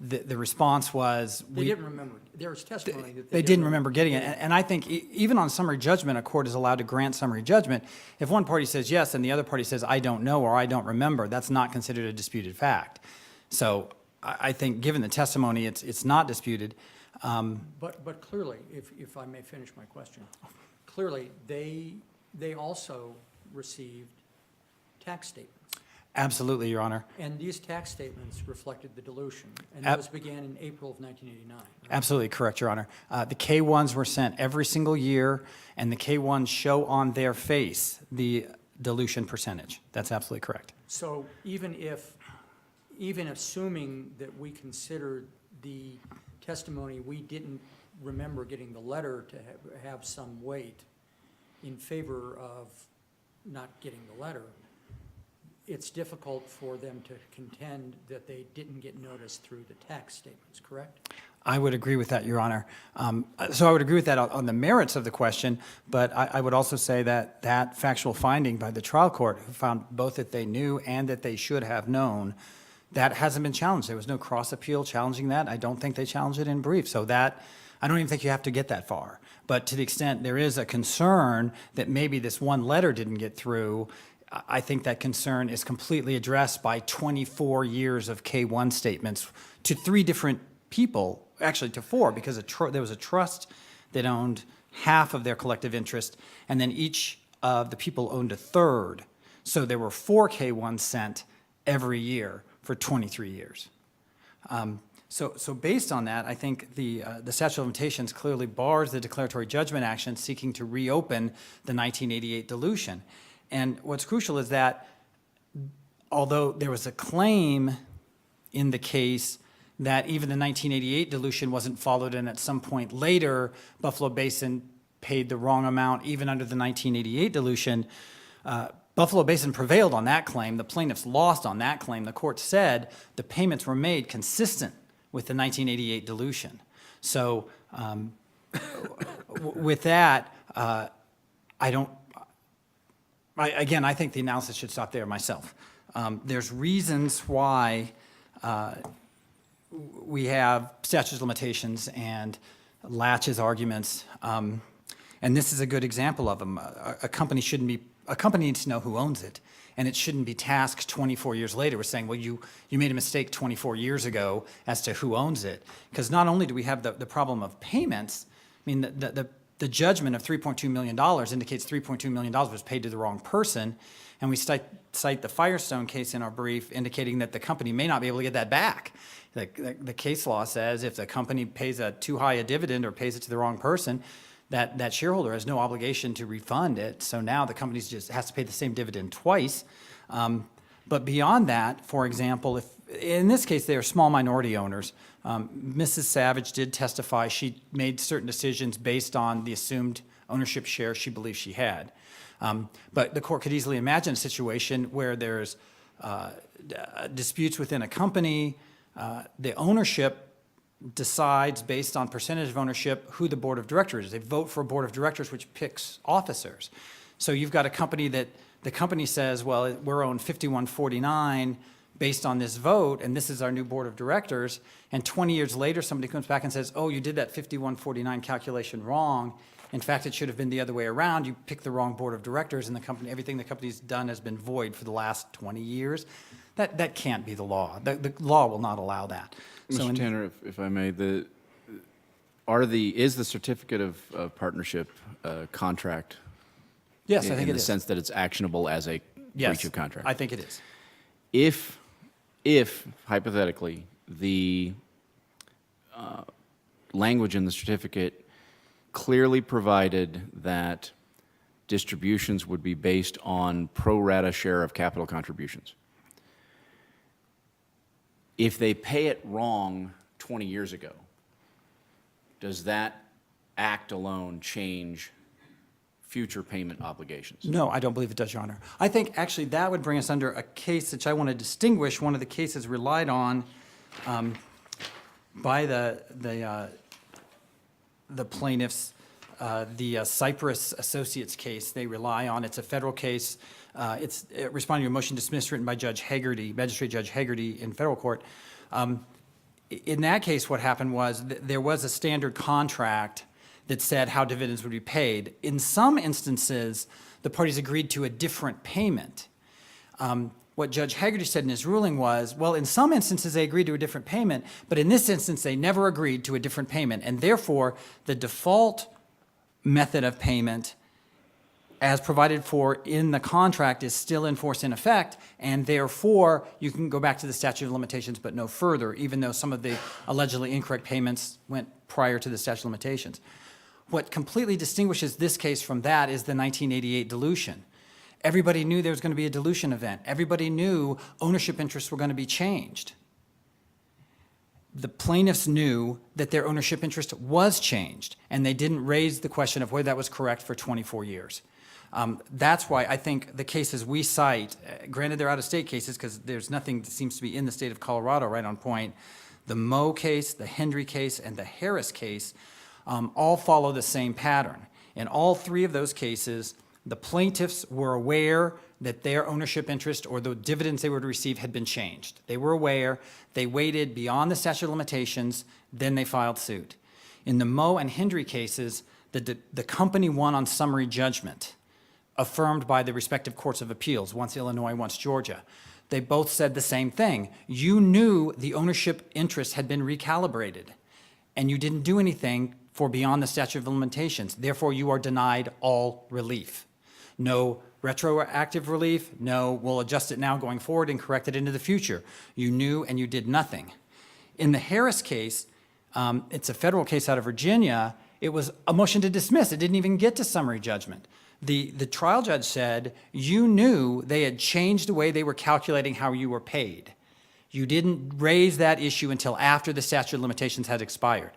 The response was... They didn't remember. There was testimony that they didn't remember getting it. And I think even on summary judgment, a court is allowed to grant summary judgment. If one party says yes and the other party says, I don't know or I don't remember, that's not considered a disputed fact. So I think given the testimony, it's not disputed. But clearly, if I may finish my question, clearly, they also received tax statements. Absolutely, Your Honor. And these tax statements reflected the dilution, and those began in April of 1989. Right? Absolutely correct, Your Honor. The K-1s were sent every single year, and the K-1s show on their face the dilution percentage. That's absolutely correct. So even assuming that we considered the testimony, we didn't remember getting the letter to have some weight in favor of not getting the letter, it's difficult for them to contend that they didn't get notice through the tax statements, correct? I would agree with that, Your Honor. So I would agree with that on the merits of the question, but I would also say that that factual finding by the trial court, who found both that they knew and that they should have known, that hasn't been challenged. There was no cross appeal challenging that. I don't think they challenged it in brief. So that, I don't even think you have to get that far. But to the extent there is a concern that maybe this one letter didn't get through, I think that concern is completely addressed by 24 years of K-1 statements to 3 different people, actually to 4, because there was a trust that owned half of their collective interest, and then each of the people owned a third. So there were 4 K-1s sent every year for 23 years. So based on that, I think the statute of limitations clearly bars the declaratory judgment action seeking to reopen the 1988 dilution. And what's crucial is that although there was a claim in the case that even the 1988 dilution wasn't followed, and at some point later, Buffalo Basin paid the wrong amount even under the 1988 dilution, Buffalo Basin prevailed on that claim. The plaintiffs lost on that claim. The court said the payments were made consistent with the 1988 dilution. So with that, again, I think the analysis should stop there myself. There's reasons why we have statute of limitations and latches arguments, and this is a good example of them. A company needs to know who owns it, and it shouldn't be tasked 24 years later with saying, well, you made a mistake 24 years ago as to who owns it. Because not only do we have the problem of payments, I mean, the judgment of $3.2 million indicates $3.2 million was paid to the wrong person, and we cite the Firestone case in our brief indicating that the company may not be able to get that back. The case law says if the company pays too high a dividend or pays it to the wrong person, that shareholder has no obligation to refund it. So now the company just has to pay the same dividend twice. But beyond that, for example, if, in this case, they are small minority owners. Mrs. Savage did testify. She made certain decisions based on the assumed ownership share she believed she had. But the court could easily imagine a situation where there's disputes within a company. The ownership decides based on percentage of ownership who the board of directors is. They vote for a board of directors which picks officers. So you've got a company that the company says, well, we're owned 51-49 based on this vote, and this is our new board of directors. And 20 years later, somebody comes back and says, oh, you did that 51-49 calculation wrong. In fact, it should have been the other way around. You picked the wrong board of directors, and the company, everything the company's done has been void for the last 20 years. That can't be the law. The law will not allow that. Mr. Tanner, if I may, is the certificate of partnership contract? Yes, I think in it the is. sense that it's actionable as a Yes, breach of contract? I think it is. If hypothetically, the language in the certificate clearly provided that distributions would be based on pro rata share of capital contributions, if they pay it wrong 20 years ago, does that act alone change future payment obligations? No, I don't believe it does, Your Honor. I think actually that would bring us under a case which I want to distinguish, one of the cases relied on by the plaintiffs, the Cypress Associates case they rely on. It's a federal case. It's responding to a motion dismissed written by Judge Hagerty, Magistrate Judge Hagerty in federal court. In that case, what happened was there was a standard contract that said how dividends would be paid. In some instances, the parties agreed to a different payment. What Judge Hagerty said in his ruling was, well, in some instances they agreed to a different payment, but in this instance they never agreed to a different payment, and therefore the default method of payment as provided for in the contract is still in force in effect, and therefore you can go back to the statute of limitations but no further, even though some of the allegedly incorrect payments went prior to the statute of limitations. What completely distinguishes this case from that is the 1988 dilution. Everybody knew there was going to be a dilution event. Everybody knew ownership interests were going to be changed. The plaintiffs knew that their ownership interest was changed, and they didn't raise the question of whether that was correct for 24 years. That's why I think the cases we cite, granted they're out-of-state cases because there's nothing that seems to be in the state of Colorado right on point, the Moe case, the Hendry case, and the Harris case all follow the same pattern. In all three of those cases, the plaintiffs were aware that their ownership interest or the dividends they would receive had been changed. They were aware. They waited beyond the statute of limitations. Then they filed suit. In the Moe and Hendry cases, the company won on summary judgment, affirmed by the respective courts of appeals, once Illinois, once Georgia. They both said the same thing. You knew the ownership interest had been recalibrated, and you didn't do anything for beyond the statute of limitations. Therefore, you are denied all relief. No retroactive relief, no, we'll adjust it now going forward and correct it into the future. You knew and you did nothing. In the Harris case, it's a federal case out of Virginia, it was a motion to dismiss. It didn't even get to summary judgment. The trial judge said, you knew they had changed the way they were calculating how you were paid. You didn't raise that issue until after the statute of limitations had expired.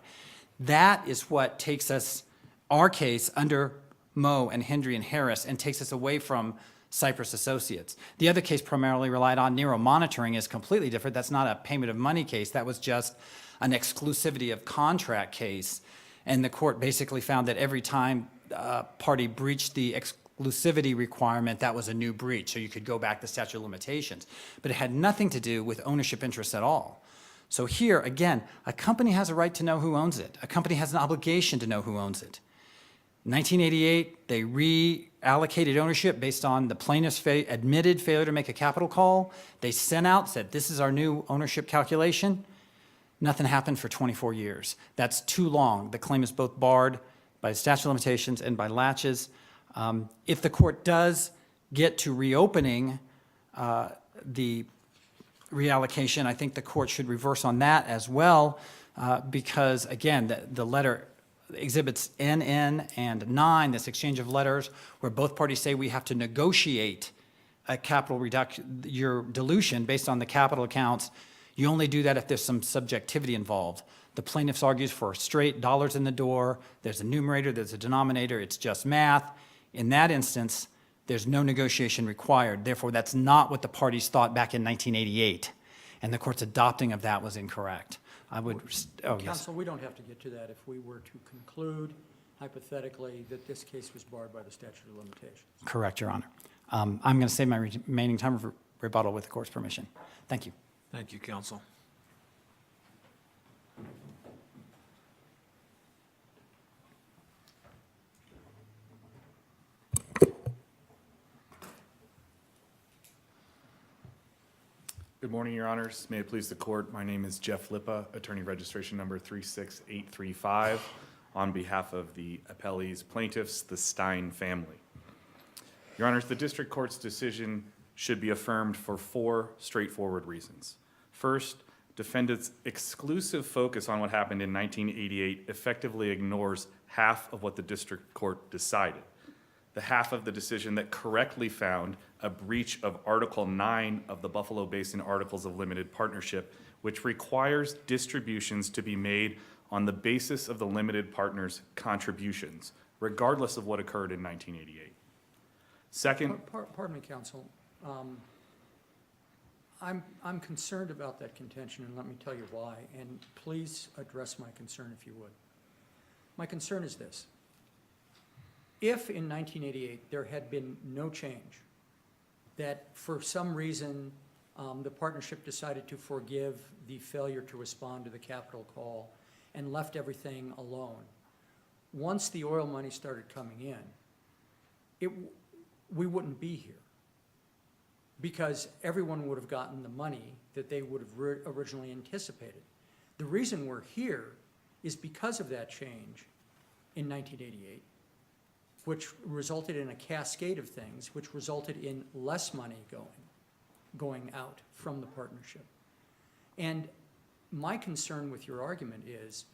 That is what takes us, our case, under Moe and Hendry and Harris, and takes us away from Cypress Associates. The other case primarily relied on Nero monitoring is completely different. That's not a payment of money case. That was just an exclusivity of contract case. And the court basically found that every time a party breached the exclusivity requirement, that was a new breach. So you could go back to statute of limitations. But it had nothing to do with ownership interests at all. So here, again, a company has a right to know who owns it. A company has an obligation to know who owns it. 1988, they reallocated ownership based on the plaintiff's admitted failure to make a capital call. They sent out, said, this is our new ownership calculation. Nothing happened for 24 years. That's too long. The claim is both barred by statute of limitations and by latches. If the court does get to reopening the reallocation, I think the court should reverse on that as well because, again, the letter exhibits NN and 9, this exchange of letters, where both parties say we have to negotiate a capital reduction, your dilution based on the capital accounts, you only do that if there's some subjectivity involved. The plaintiffs argues for straight dollars in the door, there's a numerator, there's a denominator, it's just math. In that instance, there's no negotiation required. Therefore, that's not what the parties thought back in 1988. And the court's adopting of that was incorrect. I would, oh, yes. Counsel, we don't have to get to that if we were to conclude hypothetically that this case was barred by the statute of limitations. Correct, Your Honor. I'm going to save my remaining time for rebuttal with the court's permission. Thank you. Thank you, counsel. Good morning, Your Honors. May it please the court, my name is Jeff Lippa, attorney registration number 36835, on behalf of the appellees plaintiffs, the Stein family. Your Honors, the district court's decision should be affirmed for 4 straightforward reasons. First, defendants' exclusive focus on what happened in 1988 effectively ignores half of what the district court decided. The half of the decision that correctly found a breach of Article 9 of the Buffalo Basin Articles of Limited Partnership, which requires distributions to be made on the basis of the limited partner's contributions, regardless of what occurred in 1988. Second, Pardon me, counsel. I'm concerned about that contention, and let me tell you why, and please address my concern if you would. My concern is this. If in 1988 there had been no change, that for some reason the partnership decided to forgive the failure to respond to the capital call and left everything alone, once the oil money started coming in, we wouldn't be here because everyone would have gotten the money that they would have originally anticipated. The reason we're here is because of that change in 1988, which resulted in a cascade of things, which resulted in less money going out from the partnership. And my concern with your argument is,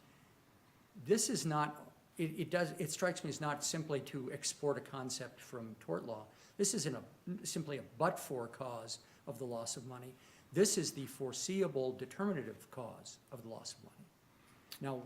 this is not, it strikes me as not simply to export a concept from tort law. This isn't simply a but-for cause of the loss of money. This is the foreseeable determinative cause of the loss of money. Now,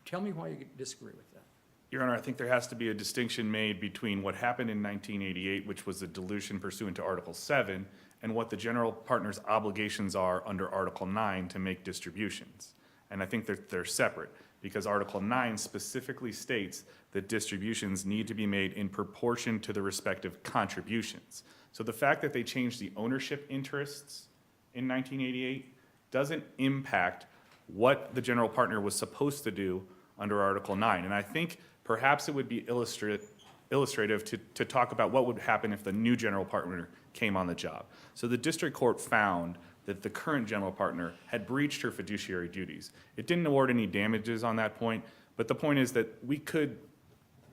tell me why you disagree with that. Your Honor, I think there has to be a distinction made between what happened in 1988, which was a dilution pursuant to Article 7, and what the general partner's obligations are under Article 9 to make distributions. And I think that they're separate, because Article 9 specifically states that distributions need to be made in proportion to the respective contributions. So the fact that they changed the ownership interests in 1988 doesn't impact what the general partner was supposed to do under Article 9. And I think perhaps it would be illustrative to talk about what would happen if the new general partner came on the job. So the district court found that the current general partner had breached her fiduciary duties. It didn't award any damages on that point, but the point is that we could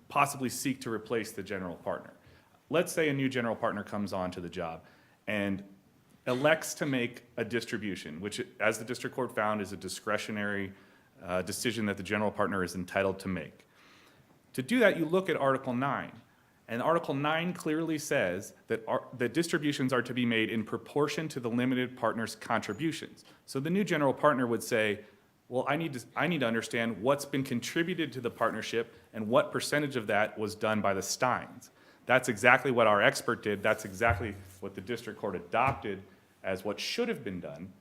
possibly seek to replace the general partner. Let's say a new general partner comes on to the job and elects to make a distribution, which, as the district court found, is a discretionary decision that the general partner is entitled to make. To do that, you look at Article 9, and Article 9 clearly says that distributions are to be made in proportion to the limited partner's contributions. So the new general partner would say, well, I need to understand what's been contributed to the partnership and what percentage of that was done by the Steins. That's exactly what our expert did. That's exactly what the district court adopted as what should have been done.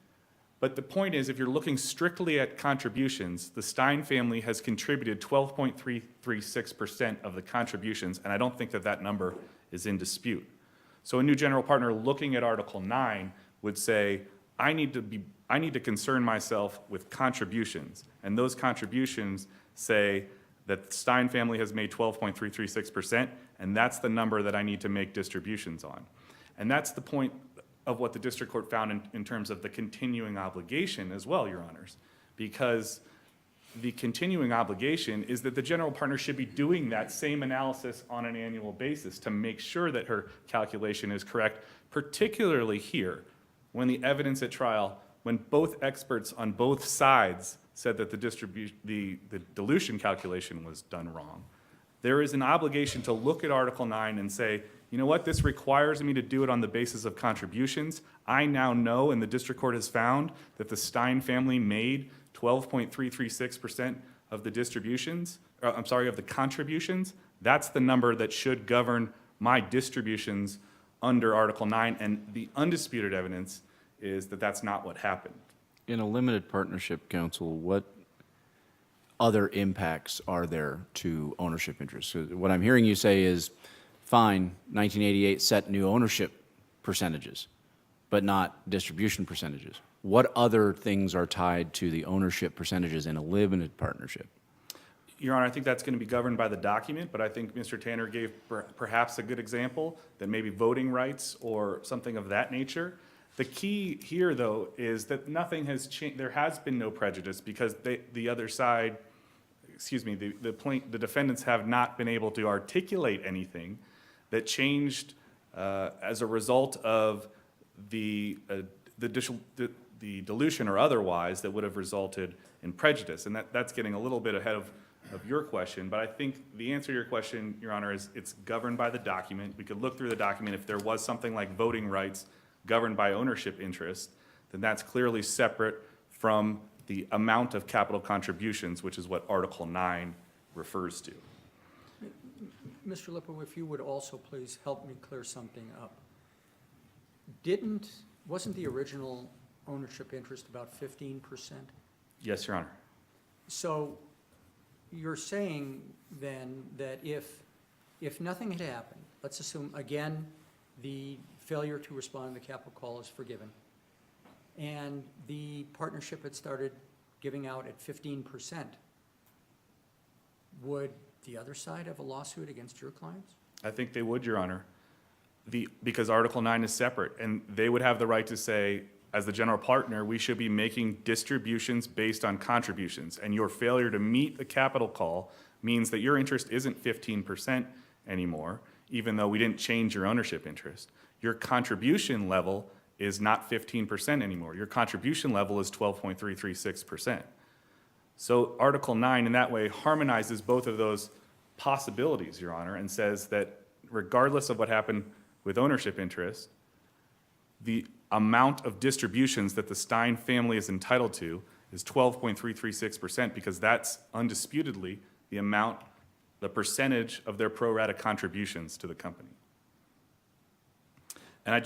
But the point is, if you're looking strictly at contributions, the Stein family has contributed 12.336% of the contributions, and I don't think that that number is in dispute. So a new general partner looking at Article 9 would say, I need to concern myself with contributions, and those contributions say that the Stein family has made 12.336%, and that's the number that I need to make distributions on. And that's the point of what the district court found in terms of the continuing obligation as well, Your Honors, because the continuing obligation is that the general partner should be doing that same analysis on an annual basis to make sure that her calculation is correct, particularly here, when the evidence at trial, when both experts on both sides said that the dilution calculation was done wrong. There is an obligation to look at Article 9 and say, you know what, this requires me to do it on the basis of contributions. I now know, and the district court has found, that the Stein family made 12.336% of the distributions, of the contributions. That's the number that should govern my distributions under Article 9, and the undisputed evidence is that that's not what happened. In a limited partnership, counsel, what other impacts are there to ownership interests? So what I'm hearing you say is, fine, 1988 set new ownership percentages, but not distribution percentages. What other things are tied to the ownership percentages in a limited partnership? Your Honor, I think that's going to be governed by the document, but I think Mr. Tanner gave perhaps a good example, that maybe voting rights or something of that nature. The key here, though, is that nothing has changed. There has been no prejudice because the other side, the defendants have not been able to articulate anything that changed as a result of the dilution or otherwise that would have resulted in prejudice. And that's getting a little bit ahead of your question, but I think the answer to your question, Your Honor, is it's governed by the document. We could look through the document. If there was something like voting rights governed by ownership interest, then that's clearly separate from the amount of capital contributions, which is what Article 9 refers to. Mr. Lippo, if you would also please help me clear something up. Wasn't the original ownership interest about 15%? Yes, Your Honor. So you're saying then that if nothing had happened, let's assume, again, the failure to respond to the capital call is forgiven, and the partnership had started giving out at 15%, would the other side have a lawsuit against your clients? I think they would, Your Honor, because Article 9 is separate, and they would have the right to say, as the general partner, we should be making distributions based on contributions, and your failure to meet the capital call means that your interest isn't 15% anymore, even though we didn't change your ownership interest. Your contribution level is not 15% anymore. Your contribution level is 12.336%. So Article 9 in that way harmonizes both of those possibilities, Your Honor, and says that regardless of what happened with ownership interest, the amount of distributions that the Stein family is entitled to is 12.336% because that's undisputedly the percentage of their pro rata contributions to the company. And I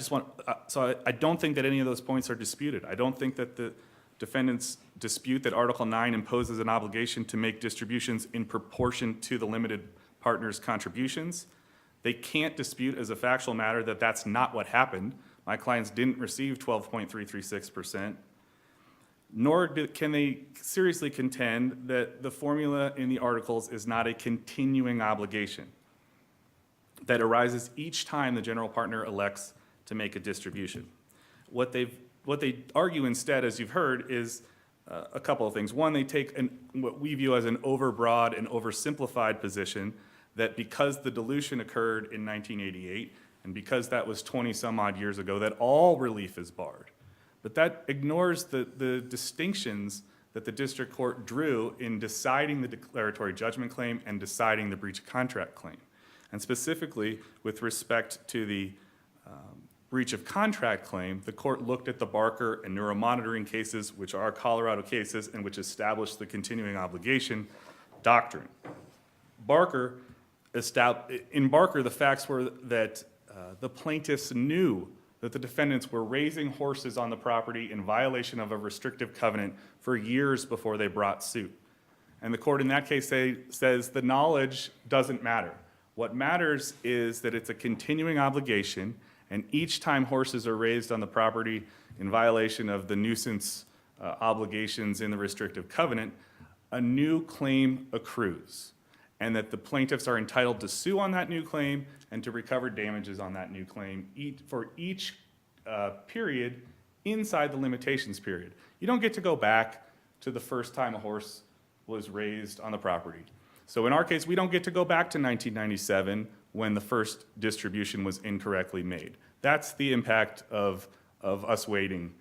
don't think that any of those points are disputed. I don't think that the defendants dispute that Article 9 imposes an obligation to make distributions in proportion to the limited partner's contributions. They can't dispute as a factual matter that that's not what happened. My clients didn't receive 12.336%, nor can they seriously contend that the formula in the articles is not a continuing obligation that arises each time the general partner elects to make a distribution. What they argue instead, as you've heard, is a couple of things. One, they take what we view as an overbroad and oversimplified position that because the dilution occurred in 1988, and because that was 20 some odd years ago, that all relief is barred. But that ignores the distinctions that the district court drew in deciding the declaratory judgment claim and deciding the breach of contract claim. And specifically, with respect to the breach of contract claim, the court looked at the Barker and neuromonitoring cases, which are Colorado cases and which established the continuing obligation doctrine. In Barker, the facts were that the plaintiffs knew that the defendants were raising horses on the property in violation of a restrictive covenant for years before they brought suit. And the court in that case says the knowledge doesn't matter. What matters is that it's a continuing obligation, and each time horses are raised on the property in violation of the nuisance obligations in the restrictive covenant, a new claim accrues, and that the plaintiffs are entitled to sue on that new claim and to recover damages on that new claim for each period inside the limitations period. You don't get to go back to the first time a horse was raised on the property. So in our case, we don't get to go back to 1997 when the first distribution was incorrectly made. That's the impact of us waiting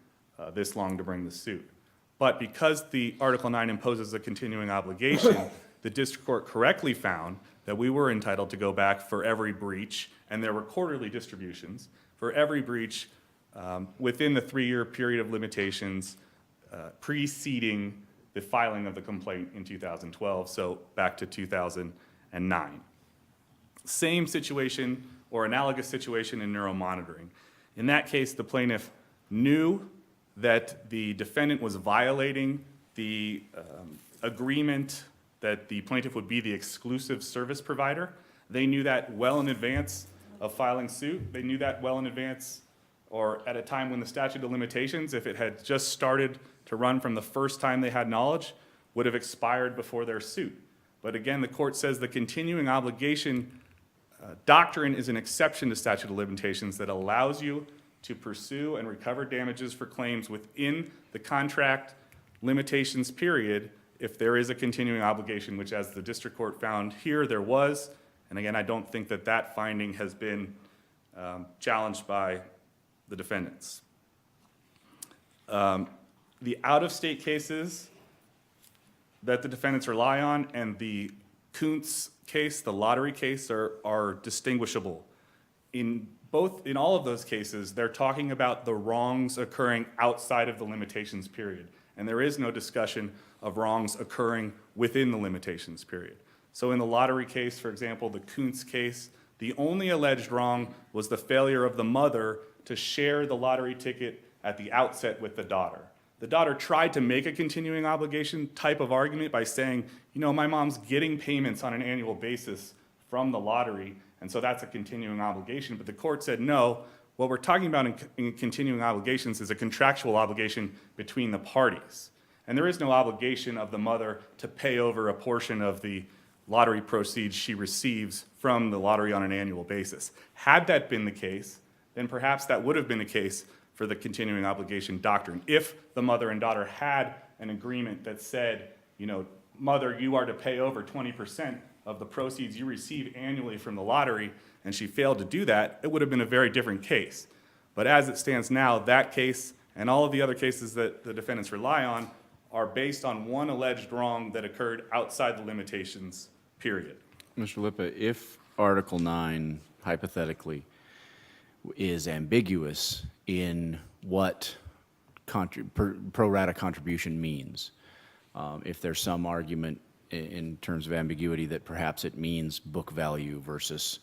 this long to bring the suit. But because the Article 9 imposes a continuing obligation, the district court correctly found that we were entitled to go back for every breach, and there were quarterly distributions, for every breach within the 3-year period of limitations preceding the filing of the complaint in 2012, so back to 2009. Same situation or analogous situation in neuromonitoring. In that case, the plaintiff knew that the defendant was violating the agreement that the plaintiff would be the exclusive service provider. They knew that well in advance of filing suit. They knew that well in advance, or at a time when the statute of limitations, if it had just started to run from the first time they had knowledge, would have expired before their suit. But again, the court says the continuing obligation doctrine is an exception to statute of limitations that allows you to pursue and recover damages for claims within the contract limitations period if there is a continuing obligation, which, as the district court found here, there was. And again, I don't think that that finding has been challenged by the defendants. The out-of-state cases that the defendants rely on and the Kuntz case, the lottery case, are distinguishable. In all of those cases, they're talking about the wrongs occurring outside of the limitations period. And there is no discussion of wrongs occurring within the limitations period. So in the lottery case, for example, the Kuntz case, the only alleged wrong was the failure of the mother to share the lottery ticket at the outset with the daughter. The daughter tried to make a continuing obligation type of argument by saying, you know, my mom's getting payments on an annual basis from the lottery, and so that's a continuing obligation. But the court said, no, what we're talking about in continuing obligations is a contractual obligation between the parties. And there is no obligation of the mother to pay over a portion of the lottery proceeds she receives from the lottery on an annual basis. Had that been the case, then perhaps that would have been the case for the continuing obligation doctrine. If the mother and daughter had an agreement that said, you know, mother, you are to pay over 20% of the proceeds you receive annually from the lottery, and she failed to do that, it would have been a very different case. But as it stands now, that case and all of the other cases that the defendants rely on are based on one alleged wrong that occurred outside the limitations period. Mr. Lipa, if Article 9, hypothetically, is ambiguous in what pro rata contribution means, if there's some argument in terms of ambiguity that perhaps it means book value versus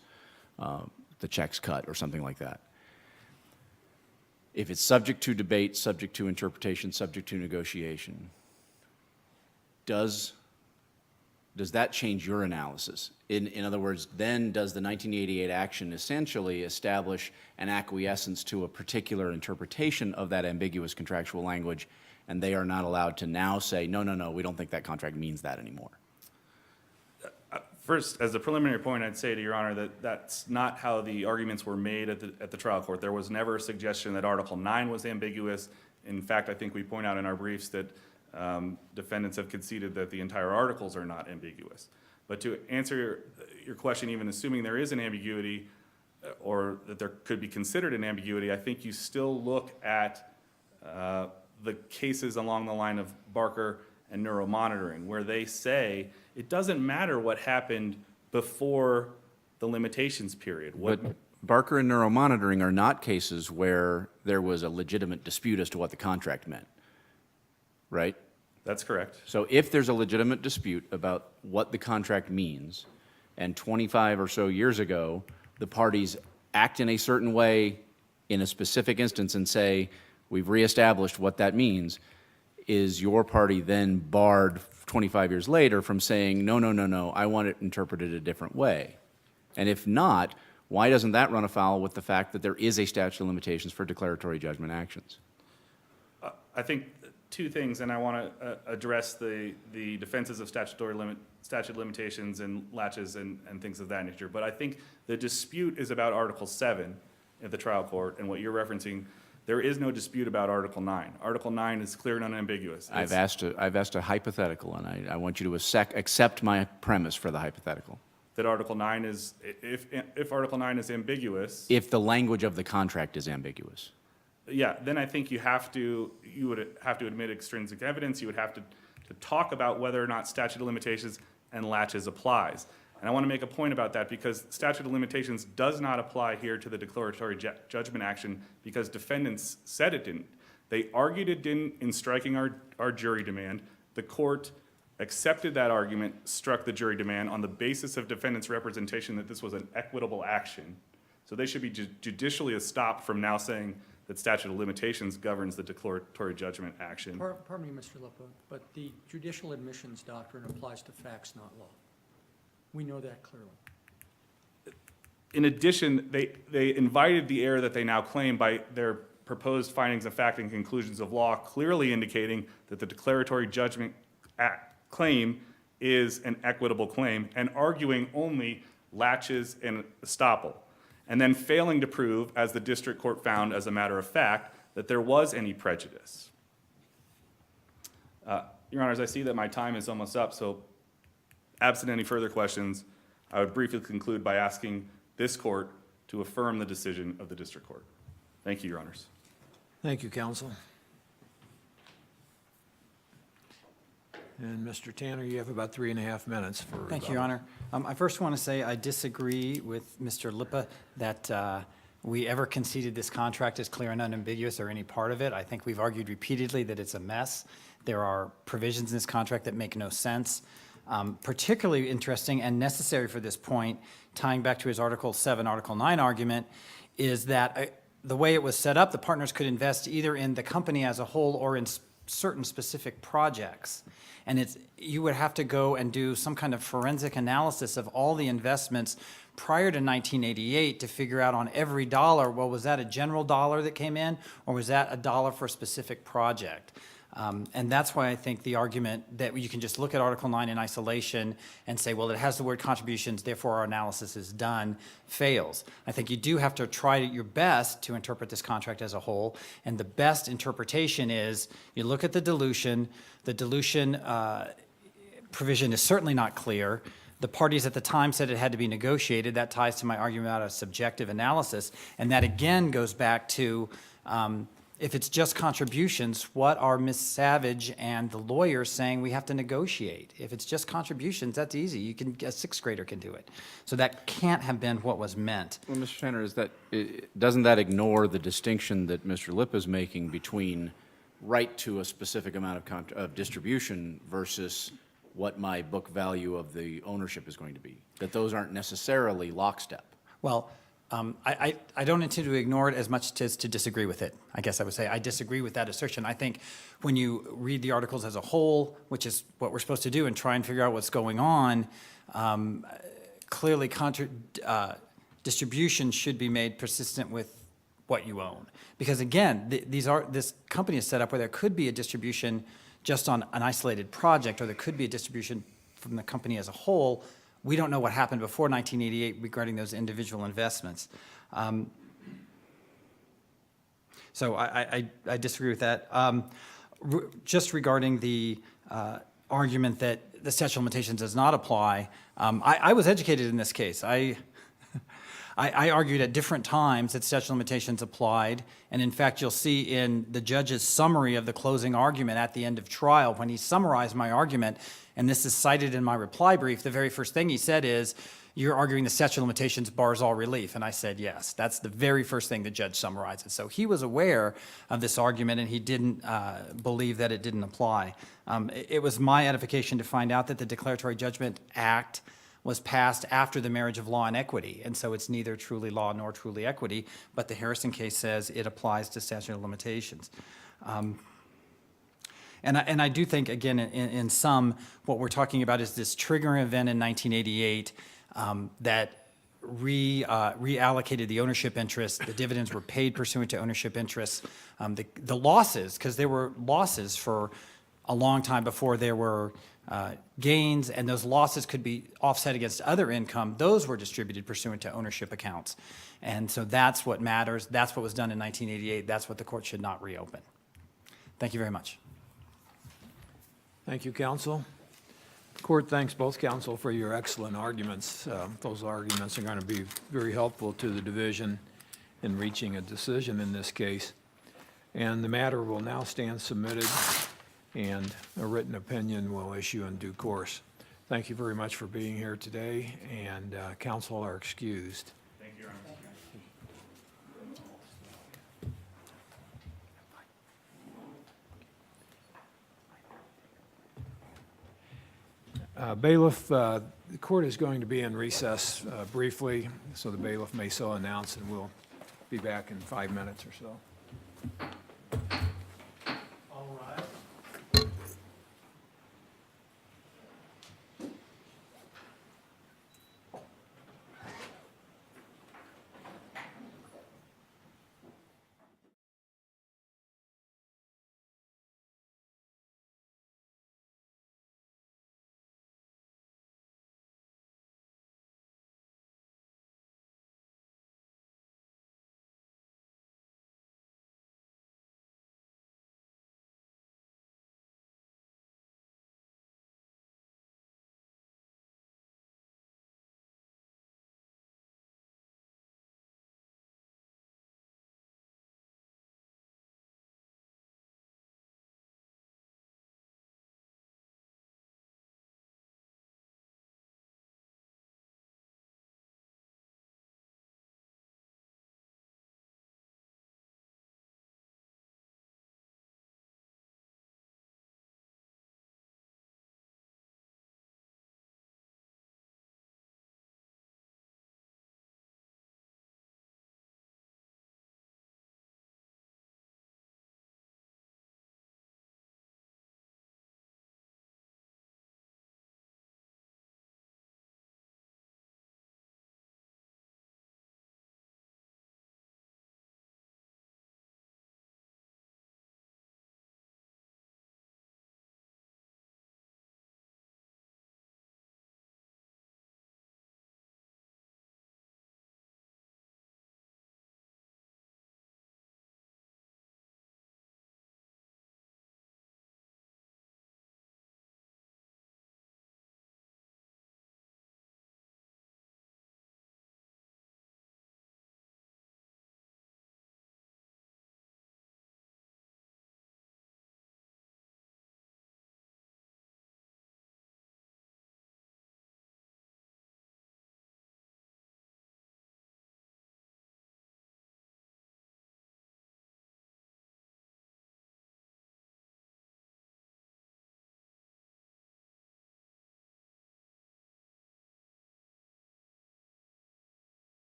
the checks cut or something like that. If it's subject to debate, subject to interpretation, subject to negotiation, does that change your analysis? In other words, then does the 1988 action essentially establish an acquiescence to a particular interpretation of that ambiguous contractual language, and they are not allowed to now say, no, no, no, we don't think that contract means that anymore? First, as a preliminary point, I'd say to Your Honor that that's not how the arguments were made at the trial court. There was never a suggestion that Article 9 was ambiguous. In fact, I think we point out in our briefs that defendants have conceded that the entire articles are not ambiguous. But to answer your question, even assuming there is an ambiguity or that there could be considered an ambiguity, I think you still look at the cases along the line of Barker and neuromonitoring, where they say it doesn't matter what happened before the limitations period. But Barker and neuromonitoring are not cases where there was a legitimate dispute as to what the contract meant, right? That's correct. So if there's a legitimate dispute about what the contract means, and 25 or so years ago, the parties act in a certain way in a specific instance and say, we've reestablished what that means, is your party then barred 25 years later from saying, no, no, no, no, I want it interpreted a different way? And if not, why doesn't that run afoul with the fact that there is a statute of limitations for declaratory judgment actions? I think two things, and I want to address the defenses of statute of limitations and latches and things of that nature. But I think the dispute is about Article 7 at the trial court, and what you're referencing, there is no dispute about Article 9. Article 9 is clear and unambiguous. I've asked a hypothetical, and I want you to accept my premise for the hypothetical. That Article 9 is, if Article 9 is ambiguous. If the language of the contract is ambiguous. Yeah, then I think you would have to admit extrinsic evidence. You would have to talk about whether or not statute of limitations and latches applies. And I want to make a point about that because statute of limitations does not apply here to the declaratory judgment action because defendants said it didn't. They argued it didn't in striking our jury demand. The court accepted that argument, struck the jury demand on the basis of defendants' representation that this was an equitable action. So they should be judicially stopped from now saying that statute of limitations governs the declaratory judgment action. Pardon me, Mr. Lipa, but the judicial admissions doctrine applies to facts, not law. We know that clearly. In addition, they invited the error that they now claim by their proposed findings of fact and conclusions of law, clearly indicating that the declaratory judgment claim is an equitable claim and arguing only latches and estoppel, and then failing to prove, as the district court found as a matter of fact, that there was any prejudice. Your Honors, I see that my time is almost up, so absent any further questions, I would briefly conclude by asking this court to affirm the decision of the district court. Thank you, Your Honors. Thank you, counsel. And Mr. Tanner, you have about 3.5 minutes for rebuttal. Thank you, Your Honor. I first want to say I disagree with Mr. Lipa that we ever conceded this contract is clear and unambiguous or any part of it. I think we've argued repeatedly that it's a mess. There are provisions in this contract that make no sense. Particularly interesting and necessary for this point, tying back to his Article 7, Article 9 argument, is that the way it was set up, the partners could invest either in the company as a whole or in certain specific projects. And you would have to go and do some kind of forensic analysis of all the investments prior to 1988 to figure out on every dollar, well, was that a general dollar that came in, or was that a dollar for a specific project? And that's why I think the argument that you can just look at Article 9 in isolation and say, well, it has the word contributions, therefore our analysis is done, fails. I think you do have to try your best to interpret this contract as a whole, and the best interpretation is you look at the dilution. The dilution provision is certainly not clear. The parties at the time said it had to be negotiated. That ties to my argument about a subjective analysis, and that again goes back to if it's just contributions, what are Ms. Savage and the lawyers saying we have to negotiate? If it's just contributions, that's easy. A sixth grader can do it. So that can't have been what was meant. Well, Mr. Tanner, doesn't that ignore the distinction that Mr. Lipp is making between right to a specific amount of distribution versus what my book value of the ownership is going to be? That those aren't necessarily lockstep. Well, I don't intend to ignore it as much as to disagree with it. I guess I would say I disagree with that assertion. I think when you read the articles as a whole, which is what we're supposed to do and try and figure out what's going on, clearly distribution should be made persistent with what you own. Because again, this company is set up where there could be a distribution just on an isolated project, or there could be a distribution from the company as a whole. We don't know what happened before 1988 regarding those individual investments. So I disagree with that. Just regarding the argument that the statute of limitations does not apply, I was educated in this case. I argued at different times that statute of limitations applied, and in fact, you'll see in the judge's summary of the closing argument at the end of trial, when he summarized my argument, and this is cited in my reply brief, the very first thing he said is, you're arguing the statute of limitations bars all relief. And I said, yes, that's the very first thing the judge summarizes. So he was aware of this argument, and he didn't believe that it didn't apply. It was my edification to find out that the Declaratory Judgment Act was passed after the marriage of law and equity, and so it's neither truly law nor truly equity, but the Harrison case says it applies to statute of limitations. And I do think, again, in sum, what we're talking about is this triggering event in 1988 that reallocated the ownership interest. The dividends were paid pursuant to ownership interests. The losses, because there were losses for a long time before there were gains, and those losses could be offset against other income. Those were distributed pursuant to ownership accounts. And so that's what matters. That's what was done in 1988. That's what the court should not reopen. Thank you very much. Thank you, counsel. The court thanks both counsel for your excellent arguments. Those arguments are going to be very helpful to the division in reaching a decision in this case. And the matter will now stand submitted, and a written opinion will issue in due course. Thank you very much for being here today, and counsel are excused. Thank you, Your Honor. Bailiff, the court is going to be in recess briefly, so the bailiff may so announce, and we'll be back in 5 minutes or so.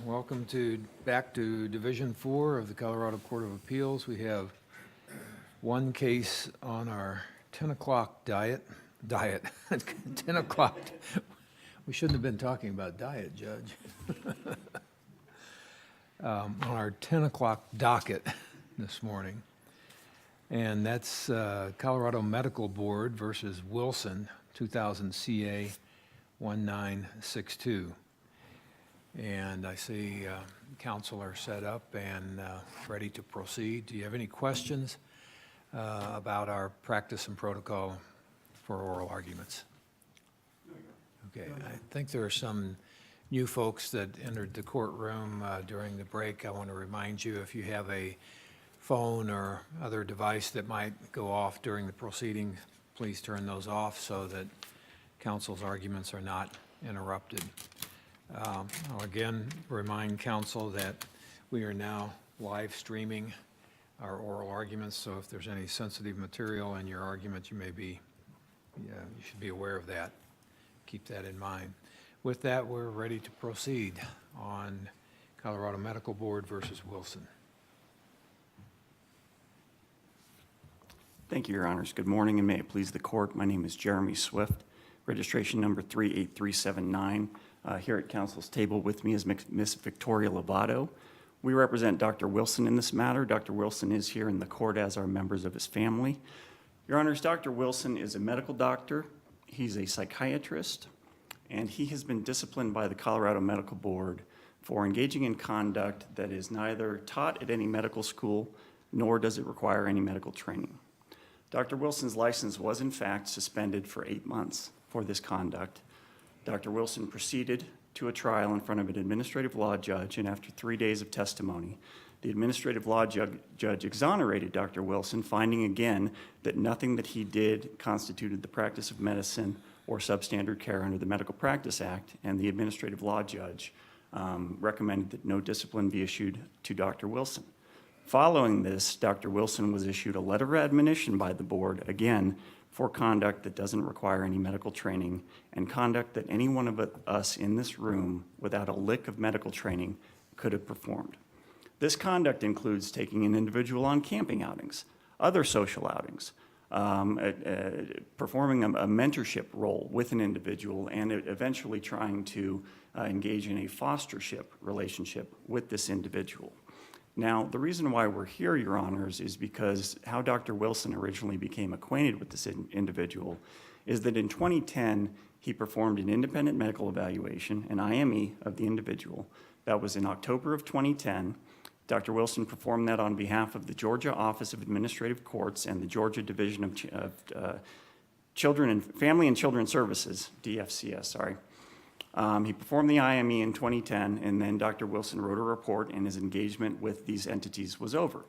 Welcome back to Division 4 of the Colorado Court of Appeals. We have one case on our 10 o'clock diet, 10 o'clock. We shouldn't have been talking about diet, Judge. On our 10 o'clock docket this morning. And that's Colorado Medical Board versus Wilson, 17CA1962. And I see counsel are set up and ready to proceed. Do you have any questions about our practice and protocol for oral arguments? Okay, I think there are some new folks that entered the courtroom during the break. I want to remind you, if you have a phone or other device that might go off during the proceeding, please turn those off so that counsel's arguments are not interrupted. I'll again remind counsel that we are now live streaming our oral arguments, so if there's any sensitive material in your argument, you should be aware of that. Keep that in mind. With that, we're ready to proceed on Colorado Medical Board versus Wilson. Thank you, Your Honors. Good morning, and may it please the court. My name is Jeremy Swift, registration number 38379. Here at counsel's table with me is Miss Victoria Lovato. We represent Dr. Wilson in this matter. Dr. Wilson is here in the court, as are members of his family. Your Honors, Dr. Wilson is a medical doctor. He's a psychiatrist, and he has been disciplined by the Colorado Medical Board for engaging in conduct that is neither taught at any medical school, nor does it require any medical training. Dr. Wilson's license was in fact suspended for 8 months for this conduct. Dr. Wilson proceeded to a trial in front of an administrative law judge, and after 3 days of testimony, the administrative law judge exonerated Dr. Wilson, finding again that nothing that he did constituted the practice of medicine or substandard care under the Medical Practice Act, and the administrative law judge recommended that no discipline be issued to Dr. Wilson. Following this, Dr. Wilson was issued a letter of admonition by the board, again, for conduct that doesn't require any medical training, and conduct that any one of us in this room without a lick of medical training could have performed. This conduct includes taking an individual on camping outings, other social outings, performing a mentorship role with an individual, and eventually trying to engage in a fostership relationship with this individual. Now, the reason why we're here, Your Honors, is because how Dr. Wilson originally became acquainted with this individual is that in 2010, he performed an independent medical evaluation, an IME of the individual. That was in October of 2010. Dr. Wilson performed that on behalf of the Georgia Office of Administrative Courts and the Georgia Division of Family and Children Services, DFCS, sorry. He performed the IME in 2010, and then Dr. Wilson wrote a report, and his engagement with these entities was over.